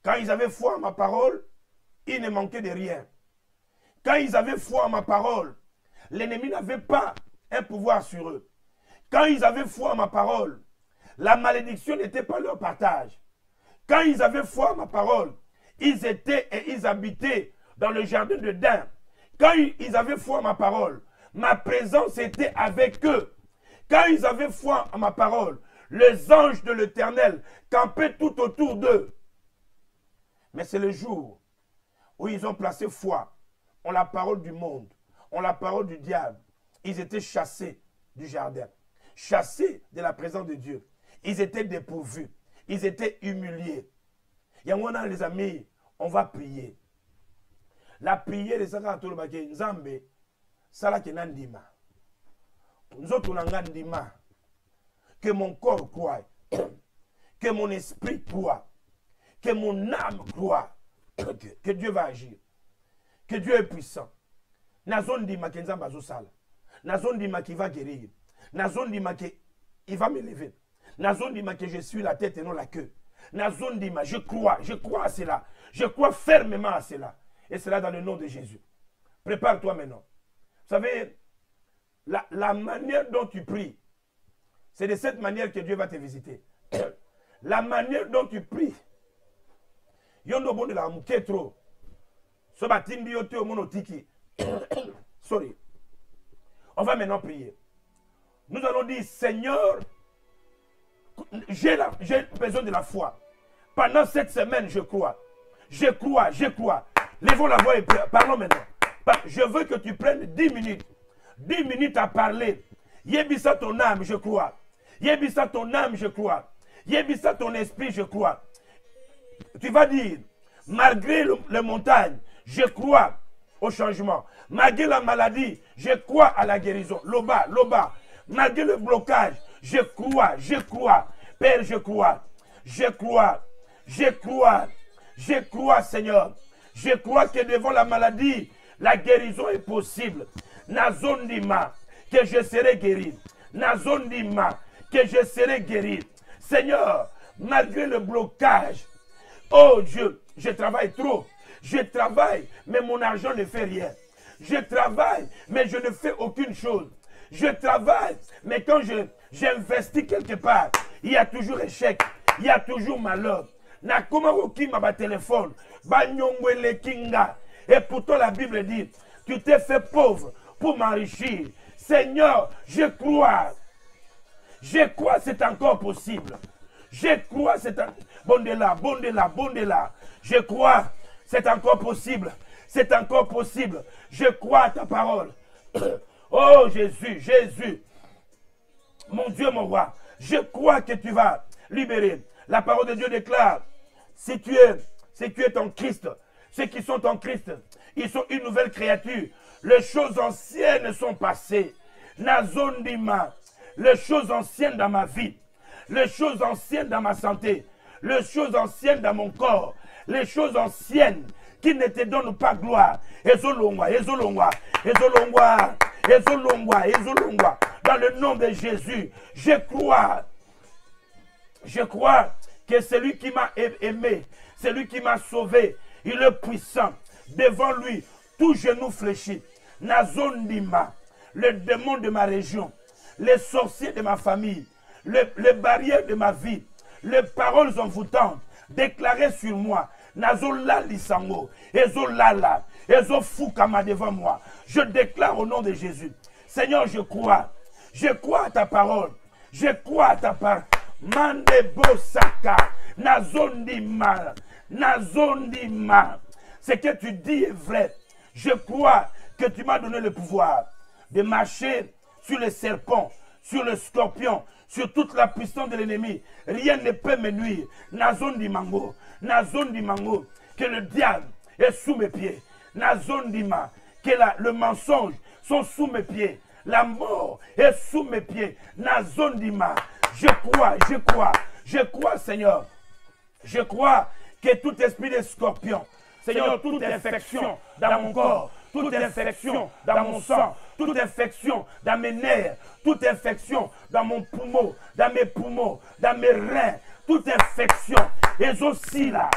Quand ils avaient foi à ma parole, ils ne manquaient de rien. Quand ils avaient foi à ma parole, l'ennemi n'avait pas un pouvoir sur eux. Quand ils avaient foi à ma parole, la malédiction n'était pas leur partage. Quand ils avaient foi à ma parole, ils étaient et ils habitaient dans le jardin de d'Éden. Quand ils avaient foi à ma parole, ma présence était avec eux. Quand ils avaient foi à ma parole, les anges de l'Éternel campaient tout autour d'eux. Mais c'est le jour où ils ont placé foi en la parole du monde, en la parole du diable. Ils étaient chassés du jardin, chassés de la présence de Dieu. Ils étaient dépourvus, ils étaient humiliés. Yangwana les amis, on va prier. La prière de Sakato Lobake Nzambe, Salake Nandima. Ndima. Que mon corps croie, que mon esprit croit, que mon âme croit, que Dieu va agir, que Dieu est puissant. Nazon Dima Kenzamba Zosala, Nazon Dima qui va guérir, Nazon Dima qui va me lever, Nazon Dima que je suis la tête et non la queue, Nazon Dima, je crois à cela, je crois fermement à cela, et cela dans le nom de Jésus. Prépare-toi maintenant. Vous savez, la manière dont tu pries, c'est de cette manière que Dieu va te visiter. La manière dont tu pries. Yondo bon de la muketro. Sobatindi yote monotiki. Sorry. On va maintenant prier. Nous allons dire, Seigneur, j'ai besoin de la foi. Pendant cette semaine, je crois. Je crois. Levons la voix et parlons maintenant. Je veux que tu prennes 10 minutes. 10 minutes à parler. Yébissa ton âme, je crois. Yébissa ton âme, je crois. Yébissa ton esprit, je crois. Tu vas dire, malgré les montagnes, je crois au changement. Malgré la maladie, je crois à la guérison. Loba. Malgré le blocage, je crois. Père, je crois, Seigneur. Je crois que devant la maladie, la guérison est possible. Nazondima, que je serai guéri. Nazondima, que je serai guéri. Seigneur, malgré le blocage, oh Dieu, je travaille trop. Je travaille, mais mon argent ne fait rien. Je travaille, mais je ne fais aucune chose. Je travaille, mais quand j'investis quelque part, il y a toujours échec, il y a toujours malheur. Nakomaroki ma téléphone, banyongwele kinga. Et pourtant la Bible dit, tu t'es fait pauvre pour m'enrichir. Seigneur, je crois. Je crois c'est encore possible. Je crois c'est bondela. Je crois c'est encore possible. C'est encore possible. Je crois à ta parole. Oh Jésus, mon Dieu, mon roi, je crois que tu vas libérer. La parole de Dieu déclare, si tu es en Christ, ceux qui sont en Christ, ils sont une nouvelle créature. Les choses anciennes sont passées. Nazondima, les choses anciennes dans ma vie, les choses anciennes dans ma santé, les choses anciennes dans mon corps, les choses anciennes qui ne te donnent pas gloire. Ezolongwa. Dans le nom de Jésus, je crois que celui qui m'a aimé, celui qui m'a sauvé, il est puissant. Devant lui, tout genou fléchit. Nazondima, le démon de ma région, les sorciers de ma famille, les barrières de ma vie, les paroles envoûtantes déclarées sur moi. Nazola lisango, ezolala, ezofukama devant moi. Je déclare au nom de Jésus. Seigneur, je crois à ta parole. Je crois à ta parole. Mande bosaka, Nazondima. Nazondima. Ce que tu dis est vrai. Je crois que tu m'as donné le pouvoir de marcher sur les serpents, sur le scorpion, sur toute la puissance de l'ennemi. Rien ne peut me nuire. Nazondimango. Nazondimango. Que le diable est sous mes pieds. Nazondima. Que le mensonge sont sous mes pieds. La mort est sous mes pieds. Nazondima. Je crois, Seigneur. Je crois que tout esprit de scorpion, Seigneur, toute infection dans mon corps, toute infection dans mon sang, toute infection dans mes nerfs, toute infection dans mon poumon, dans mes poumons, dans mes reins, toute infection, exauce là,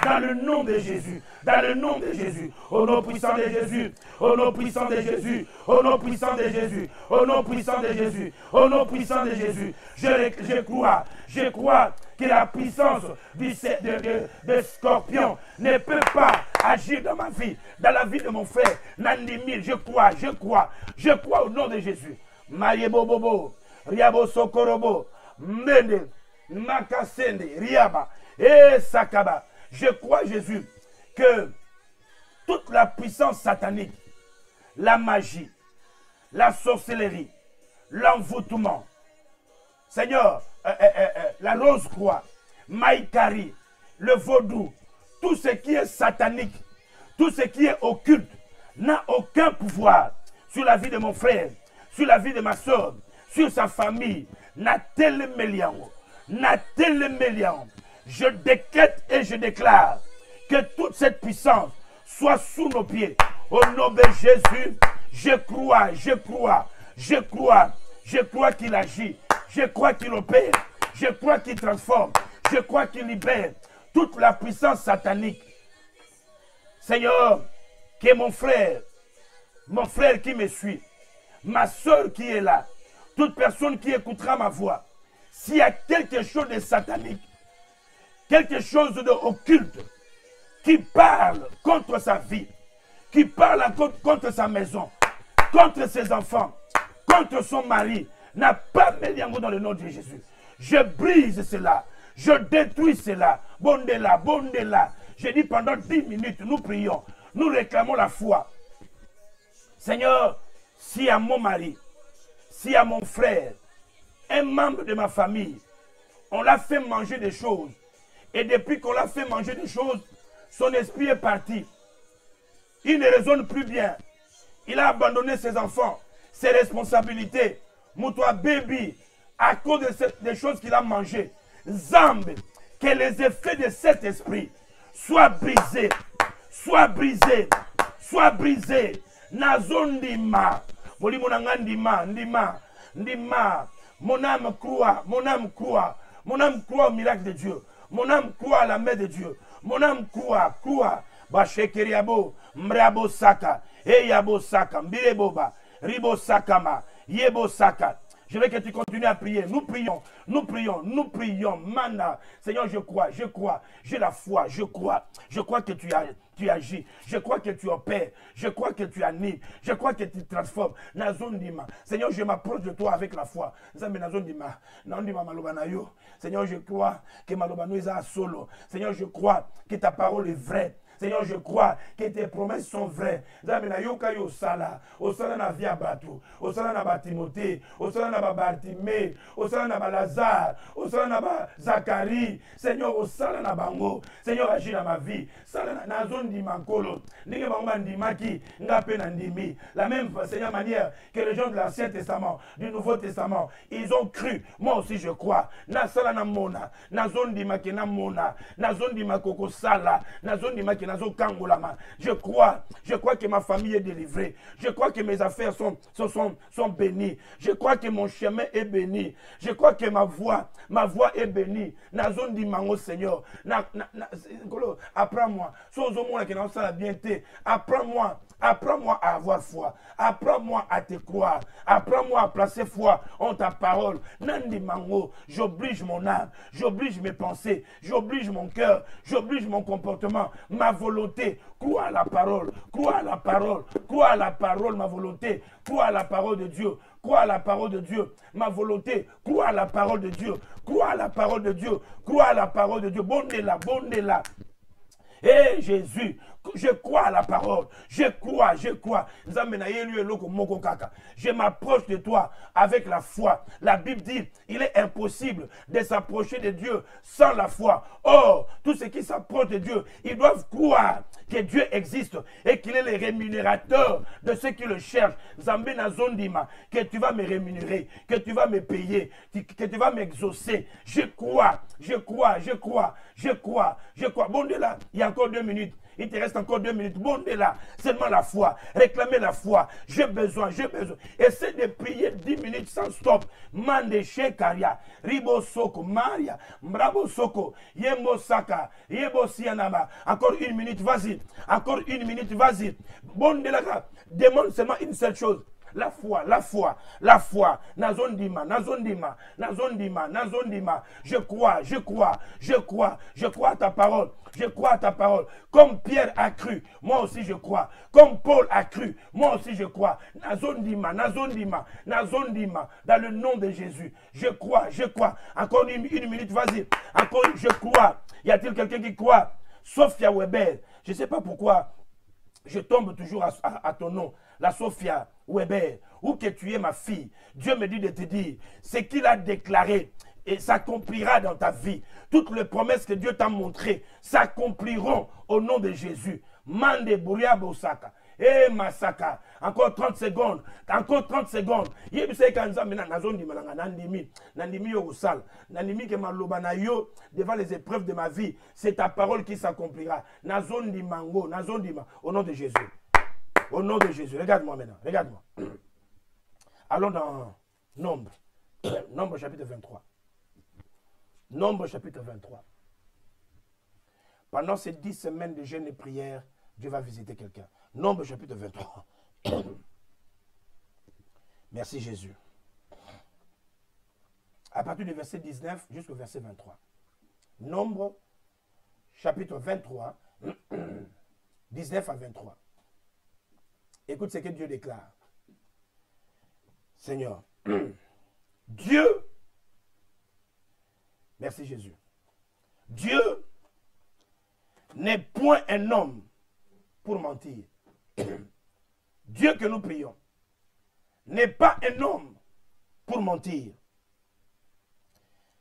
dans le nom de Jésus, dans le nom de Jésus, au nom puissant de Jésus, au nom puissant de Jésus, au nom puissant de Jésus, au nom puissant de Jésus, au nom puissant de Jésus, je crois que la puissance de scorpion ne peut pas agir dans ma vie, dans la vie de mon frère, Nandimil, je crois au nom de Jésus. Mayebo Bobo, Riabo Sokorobo, Mende, Makasende, Riaba, et Sakaba. Je crois, Jésus, que toute la puissance satanique, la magie, la sorcellerie, l'envoûtement, Seigneur, la rose-croix, Maïkari, le vaudou, tout ce qui est satanique, tout ce qui est occulte, n'a aucun pouvoir sur la vie de mon frère, sur la vie de ma soeur, sur sa famille. Je décrète et je déclare que toute cette puissance soit sous nos pieds. Au nom de Jésus, je crois qu'il agit, je crois qu'il opère, je crois qu'il transforme, je crois qu'il libère toute la puissance satanique. Seigneur, que mon frère qui me suit, ma soeur qui est là, toute personne qui écoutera ma voix, s'il y a quelque chose de satanique, quelque chose d'occulte qui parle contre sa vie, qui parle contre sa maison, contre ses enfants, contre son mari, n'a pas Meliango dans le nom de Jésus. Je brise cela, je détruis cela. Bondela. Je dis pendant 10 minutes, nous prions, nous réclamons la foi. Seigneur, si à mon mari, si à mon frère, un membre de ma famille, on l'a fait manger des choses, et depuis qu'on l'a fait manger des choses, son esprit est parti. Il ne raisonne plus bien. Il a abandonné ses enfants, ses responsabilités. Moutoua baby, à cause des choses qu'il a mangées. Zambe, que les effets de cet esprit soient brisés. Nazondima. Ndima. Mon âme croit au miracle de Dieu. Mon âme croit à la main de Dieu. Mon âme croit. Bashekeriabo, Mrabo Saka, Eyabo Saka, Mbireboba, Ribo Sakama, Yebo Saka. Je veux que tu continues à prier. Nous prions. Mana. Seigneur, je crois. J'ai la foi. Je crois que tu agis. Je crois que tu opères. Je crois que tu animes. Je crois que tu transformes. Nazondima. Seigneur, je m'approche de toi avec la foi. Nazondima. Nazondima malobanayo. Seigneur, je crois que malobano est solo. Seigneur, je crois que ta parole est vraie. Seigneur, je crois que tes promesses sont vraies. Zamena yoka yo sala, osala na via batu, osala na ba Timothée, osala na ba Bartimée, osala na ba Lazare, osala na ba Zacharie. Seigneur, osala na bango. Seigneur, agis dans ma vie. Sala na zone di mankolo. Ndenge bango ndimaki, ngape na ndimi. La même Seigneur manière que les gens de l'Ancien Testament, du Nouveau Testament, ils ont cru. Moi aussi je crois. Na sala na mona, na zone di makena mona, na zone di makoko sala, na zone di makena. Je crois que ma famille est délivrée. Je crois que mes affaires sont bénies. Je crois que mon chemin est béni. Je crois que ma voix est bénie. Nazon di mango Seigneur. Apprends-moi. Apprends-moi à avoir foi. Apprends-moi à te croire. Apprends-moi à placer foi en ta parole. Nandi mango. J'oblige mon âme. J'oblige mes pensées. J'oblige mon cœur. J'oblige mon comportement. Ma volonté. Crois à la parole. Crois à la parole. Crois à la parole, ma volonté. Crois à la parole de Dieu. crois à la parole de Dieu. Ma volonté, crois à la parole de Dieu. Crois à la parole de Dieu. Crois à la parole de Dieu. Bondez-la, bondez-la. Eh Jésus, je crois à la parole. Je crois, je crois. Je m'approche de toi avec la foi. La Bible dit, il est impossible de s'approcher de Dieu sans la foi. Or, tous ceux qui s'approchent de Dieu, ils doivent croire que Dieu existe et qu'il est le rémunérateur de ceux qui le cherchent. Zambé Nazondima, que tu vas me rémunérer, que tu vas me payer, que tu vas m'exaucer. Je crois, je crois, je crois, je crois, je crois. Bon, de là, il y a encore 2 minutes. Il te reste encore 2 minutes. Bon, de là, seulement la foi. Réclamez la foi. J'ai besoin, j'ai besoin. Essaie de prier 10 minutes sans stop. Mande Shekaria, Ribo Soko, Maria, Mbrabo Soko, Yembo Saka, Yebo Sianama. Encore 1 minute, vas-y. Encore 1 minute, vas-y. Bon, de là, demande seulement une seule chose. La foi, la foi, la foi. Nazondima, Nazondima, Nazondima, Nazondima. Je crois, je crois, je crois, je crois à ta parole. Je crois à ta parole. Comme Pierre a cru, moi aussi je crois. Comme Paul a cru, moi aussi je crois. Nazondima, Nazondima, Nazondima. Dans le nom de Jésus. Je crois, je crois. Encore une minute, vas-y. Encore, je crois. Y a-t-il quelqu'un qui croit? Sophia Weber. Je ne sais pas pourquoi je tombe toujours à ton nom. La Sophia Weber, ou que tu es ma fille, Dieu me dit de te dire, ce qu'il a déclaré, et s'accomplira dans ta vie. Toutes les promesses que Dieu t'a montrées s'accompliront au nom de Jésus. Mande Bouria Bosaka. Eh Masaka, encore 30 secondes, encore 30 secondes. Yebise kanza mena nazondi malanga nandimi yo sal, nandimi ke maloba na yo devant les épreuves de ma vie, c'est ta parole qui s'accomplira. Nazondi mango, nazondi ma, au nom de Jésus. Au nom de Jésus. Regarde-moi maintenant. Regarde-moi. Allons dans Nombre. Nombre chapitre 23. Nombre chapitre 23. Pendant ces 10 semaines de jeûne et prière, Dieu va visiter quelqu'un. Nombre chapitre 23. Merci Jésus. À partir du verset 19 jusqu'au verset 23. Nombre chapitre 23, 19 à 23. Écoute ce que Dieu déclare. Seigneur, Dieu, merci Jésus, Dieu n'est point un homme pour mentir. Dieu que nous prions n'est pas un homme pour mentir.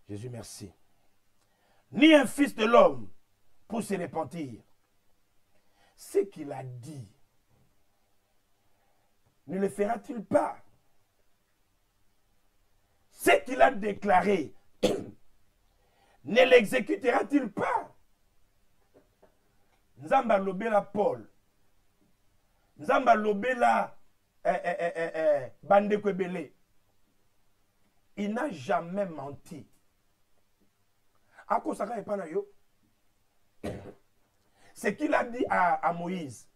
Jésus, merci. Ni un fils de l'homme pour se repentir. Ce qu'il a dit, ne le fera-t-il pas? Ce qu'il a déclaré, ne l'exécutera-t-il pas? Nzamba lobela Paul. Nzamba lobela Bandeko Ebele. Il n'a jamais menti. Akosaka epana yo. Ce qu'il a dit à Moïse,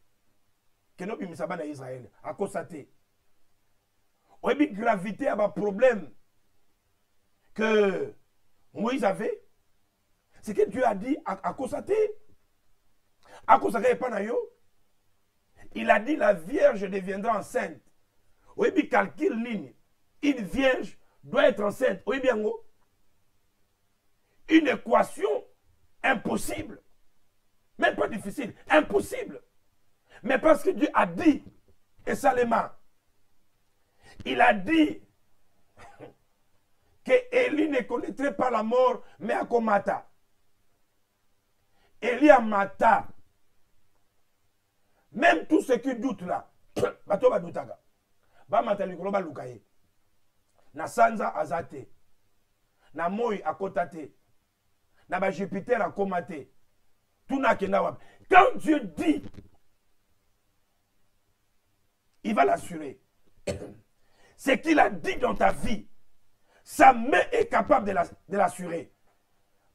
que nous bimisaba na Israël, à constater. On a vu gravité à un problème que Moïse avait. C'est que Dieu a dit à constater. À constater pas yo. Il a dit la vierge deviendra enceinte. On a vu calcul nini. Une vierge doit être enceinte. Oui bien go. Une équation impossible. Même pas difficile, impossible. Mais parce que Dieu a dit, et Salema, il a dit que Élie ne connaîtrait pas la mort, mais à Komata. Élie a mata. Même tous ceux qui doutent là, bato ba doutaga. Ba mata likolo ba lukaye. Na sanza azate. Na moi akotate. Na ba Jupiter akomate. Tout n'a qu'un wap. Quand Dieu dit, il va l'assurer. Ce qu'il a dit dans ta vie, sa main est capable de l'assurer.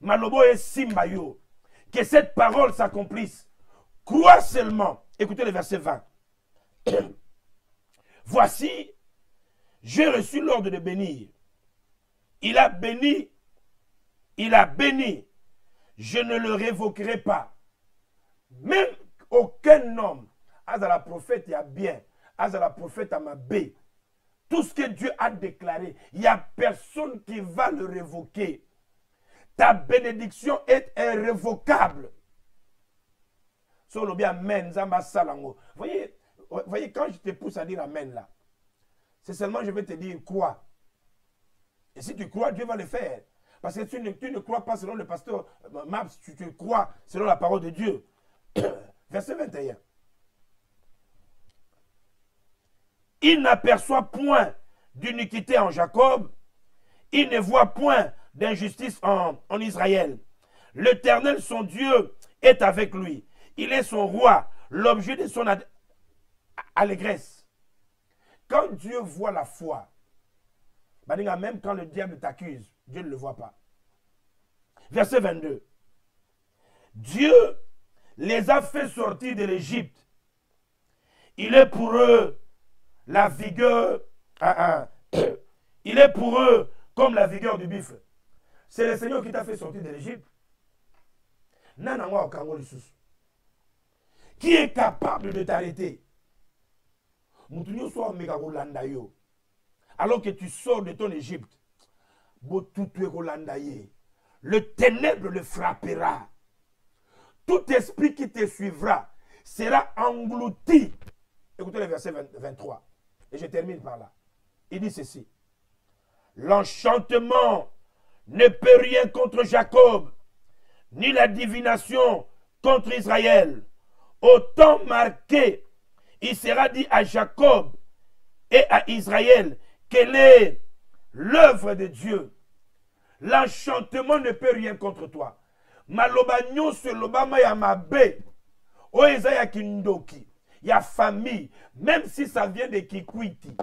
Malobo et Simbayo, que cette parole s'accomplisse. Crois seulement. Écoutez le verset 20. Voici, j'ai reçu l'ordre de bénir. Il a béni. Il a béni. Je ne le révoquerai pas. Même aucun homme, à la prophète, il y a bien. À la prophète, à ma bé. Tout ce que Dieu a déclaré, il n'y a personne qui va le révoquer. Ta bénédiction est irrévocable. Amen, voyez, quand je te pousse à dire Amen là, c'est seulement je vais te dire crois. Et si tu crois, Dieu va le faire. Parce que tu ne crois pas selon le pasteur Maps, tu crois selon la parole de Dieu. Verset 21. Il n'aperçoit point d'iniquité en Jacob, il ne voit point d'injustice en Israël. L'Éternel, son Dieu, est avec lui. Il est son roi, l'objet de son allégresse. Quand Dieu voit la foi, même quand le diable t'accuse, Dieu ne le voit pas. Verset 22. Dieu les a fait sortir de l'Égypte. Il est pour eux la vigueur. Il est pour eux comme la vigueur du buffle. C'est le Seigneur qui t'a fait sortir de l'Égypte. Qui est capable de t'arrêter? Alors que tu sors de ton Égypte, le ténèbre le frappera. Tout esprit qui te suivra sera englouti. Écoutez le verset 23. Et je termine par là. Il dit ceci. L'enchantement ne peut rien contre Jacob, ni la divination contre Israël. Au temps marqué, il sera dit à Jacob et à Israël quelle est l'œuvre de Dieu. L'enchantement ne peut rien contre toi. Maloba nyonso lobama ya mabe. O eza ya kindoki. Ya famille. Même si ça vient de Kikwiti.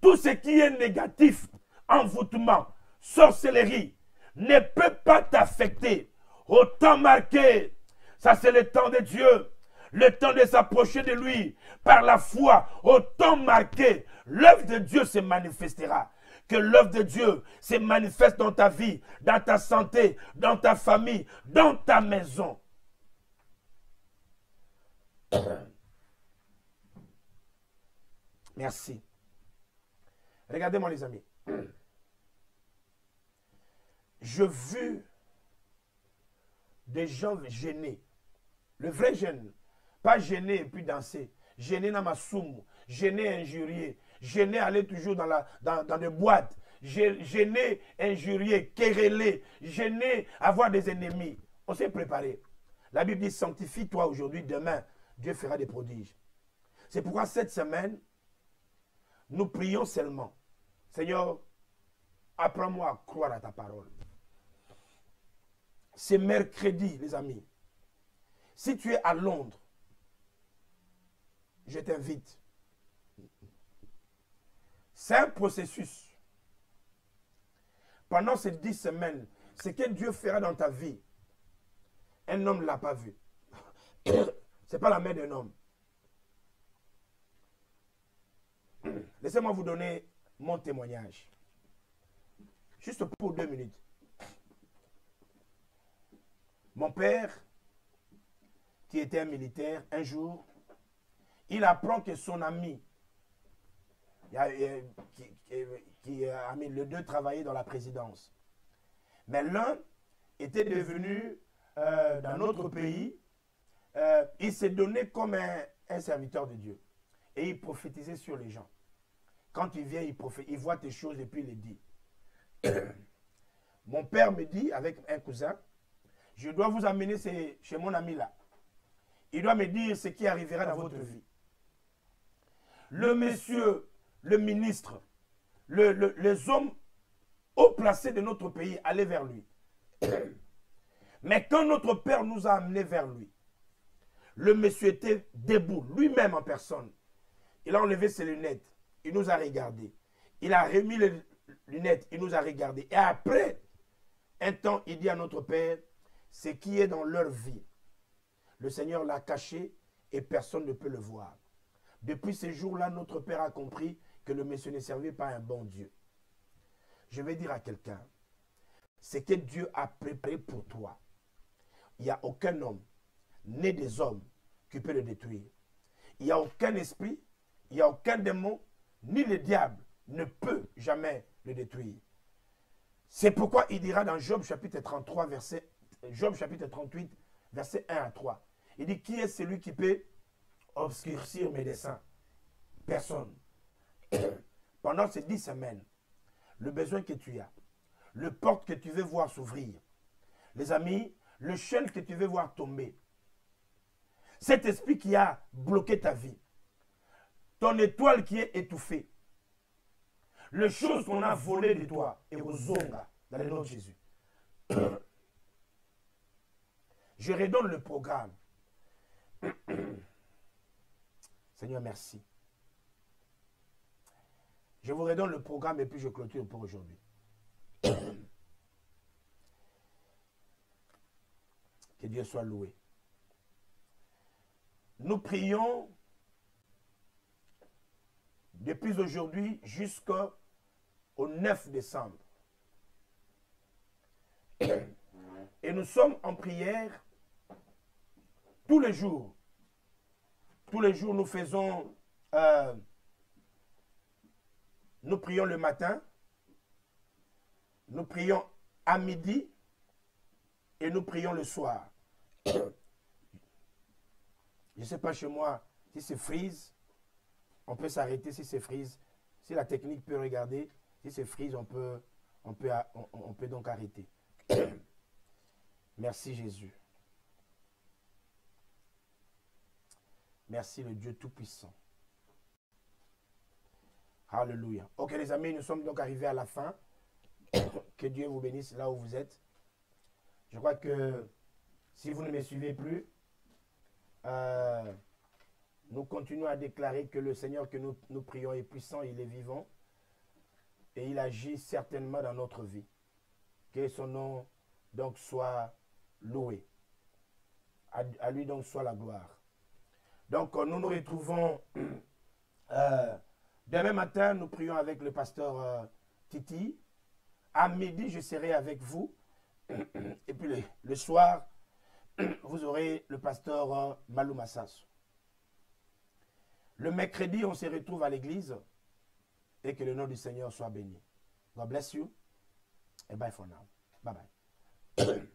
Tout ce qui est négatif, envoûtement, sorcellerie, ne peut pas t'affecter. Au temps marqué, ça c'est le temps de Dieu. Le temps de s'approcher de lui par la foi. Au temps marqué, l'œuvre de Dieu se manifestera. Que l'œuvre de Dieu se manifeste dans ta vie, dans ta santé, dans ta famille, dans ta maison. Merci. Regardez-moi les amis. Je vis des gens gênés. Le vrai gêne. Pas gêné et puis danser. Gêné dans ma soum. Gêné injurié. Gêné aller toujours dans des boîtes. Gêné injurié, querellé. Gêné avoir des ennemis. On s'est préparé. La Bible dit sanctifie-toi aujourd'hui, demain, Dieu fera des prodiges. C'est pourquoi cette semaine, nous prions seulement. Seigneur, apprends-moi à croire à ta parole. C'est mercredi, les amis. Si tu es à Londres, je t'invite. C'est un processus. Pendant ces 10 semaines, ce que Dieu fera dans ta vie, un homme ne l'a pas vu. Ce n'est pas la main d'un homme. Laissez-moi vous donner mon témoignage. Juste pour 2 minutes. Mon père, qui était un militaire, un jour, il apprend que son ami, les deux travaillaient dans la présidence. Mais l'un était devenu, dans notre pays, il s'est donné comme un serviteur de Dieu. Et il prophétisait sur les gens. Quand il vient, il voit tes choses et puis il les dit. Mon père me dit, avec un cousin, je dois vous amener chez mon ami là. Il doit me dire ce qui arrivera dans votre vie. Le monsieur, le ministre, les hommes haut placés de notre pays allaient vers lui. Mais quand notre père nous a amenés vers lui, le monsieur était debout, lui-même en personne. Il a enlevé ses lunettes, il nous a regardés. Il a remis les lunettes, il nous a regardés. Et après un temps, il dit à notre père, ce qui est dans leur vie, le Seigneur l'a caché et personne ne peut le voir. Depuis ce jour-là, notre père a compris que le monsieur ne servait pas un bon Dieu. Je vais dire à quelqu'un, ce que Dieu a préparé pour toi, il n'y a aucun homme, né des hommes, qui peut le détruire. Il n'y a aucun esprit, il n'y a aucun démon ni le diable ne peut jamais le détruire. C'est pourquoi il dira dans Job chapitre 33, Job chapitre 38, verset 1 à 3. Il dit, qui est celui qui peut obscurcir mes desseins? Personne. Pendant ces 10 semaines, le besoin que tu as, le porte que tu veux voir s'ouvrir, les amis, le chaîne que tu veux voir tomber, cet esprit qui a bloqué ta vie, ton étoile qui est étouffée, les choses qu'on a volées de toi, et aux zonga, dans le nom de Jésus. Je redonne le programme. Seigneur, merci. Je vous redonne le programme et puis je clôture pour aujourd'hui. Que Dieu soit loué. Nous prions depuis aujourd'hui jusqu'au 9 décembre. Et nous sommes en prière tous les jours. Tous les jours, nous faisons... nous prions le matin, nous prions à midi et nous prions le soir. Je ne sais pas chez moi si c'est freeze, on peut s'arrêter si c'est freeze. Si la technique peut regarder, si c'est freeze, on peut donc arrêter. Merci Jésus. Merci le Dieu Tout-Puissant. Alléluia. Ok les amis, nous sommes donc arrivés à la fin. Que Dieu vous bénisse là où vous êtes. Je crois que si vous ne me suivez plus, nous continuons à déclarer que le Seigneur que nous prions est puissant, il est vivant. Et il agit certainement dans notre vie. Que son nom donc soit loué. À lui donc soit la gloire. Donc nous nous retrouvons demain matin, nous prions avec le pasteur Titi. À midi, je serai avec vous. Et puis le soir, vous aurez le pasteur Malou Massas. Le mercredi, on se retrouve à l'église. Et que le nom du Seigneur soit béni. God bless you. Et bye for now. Bye bye.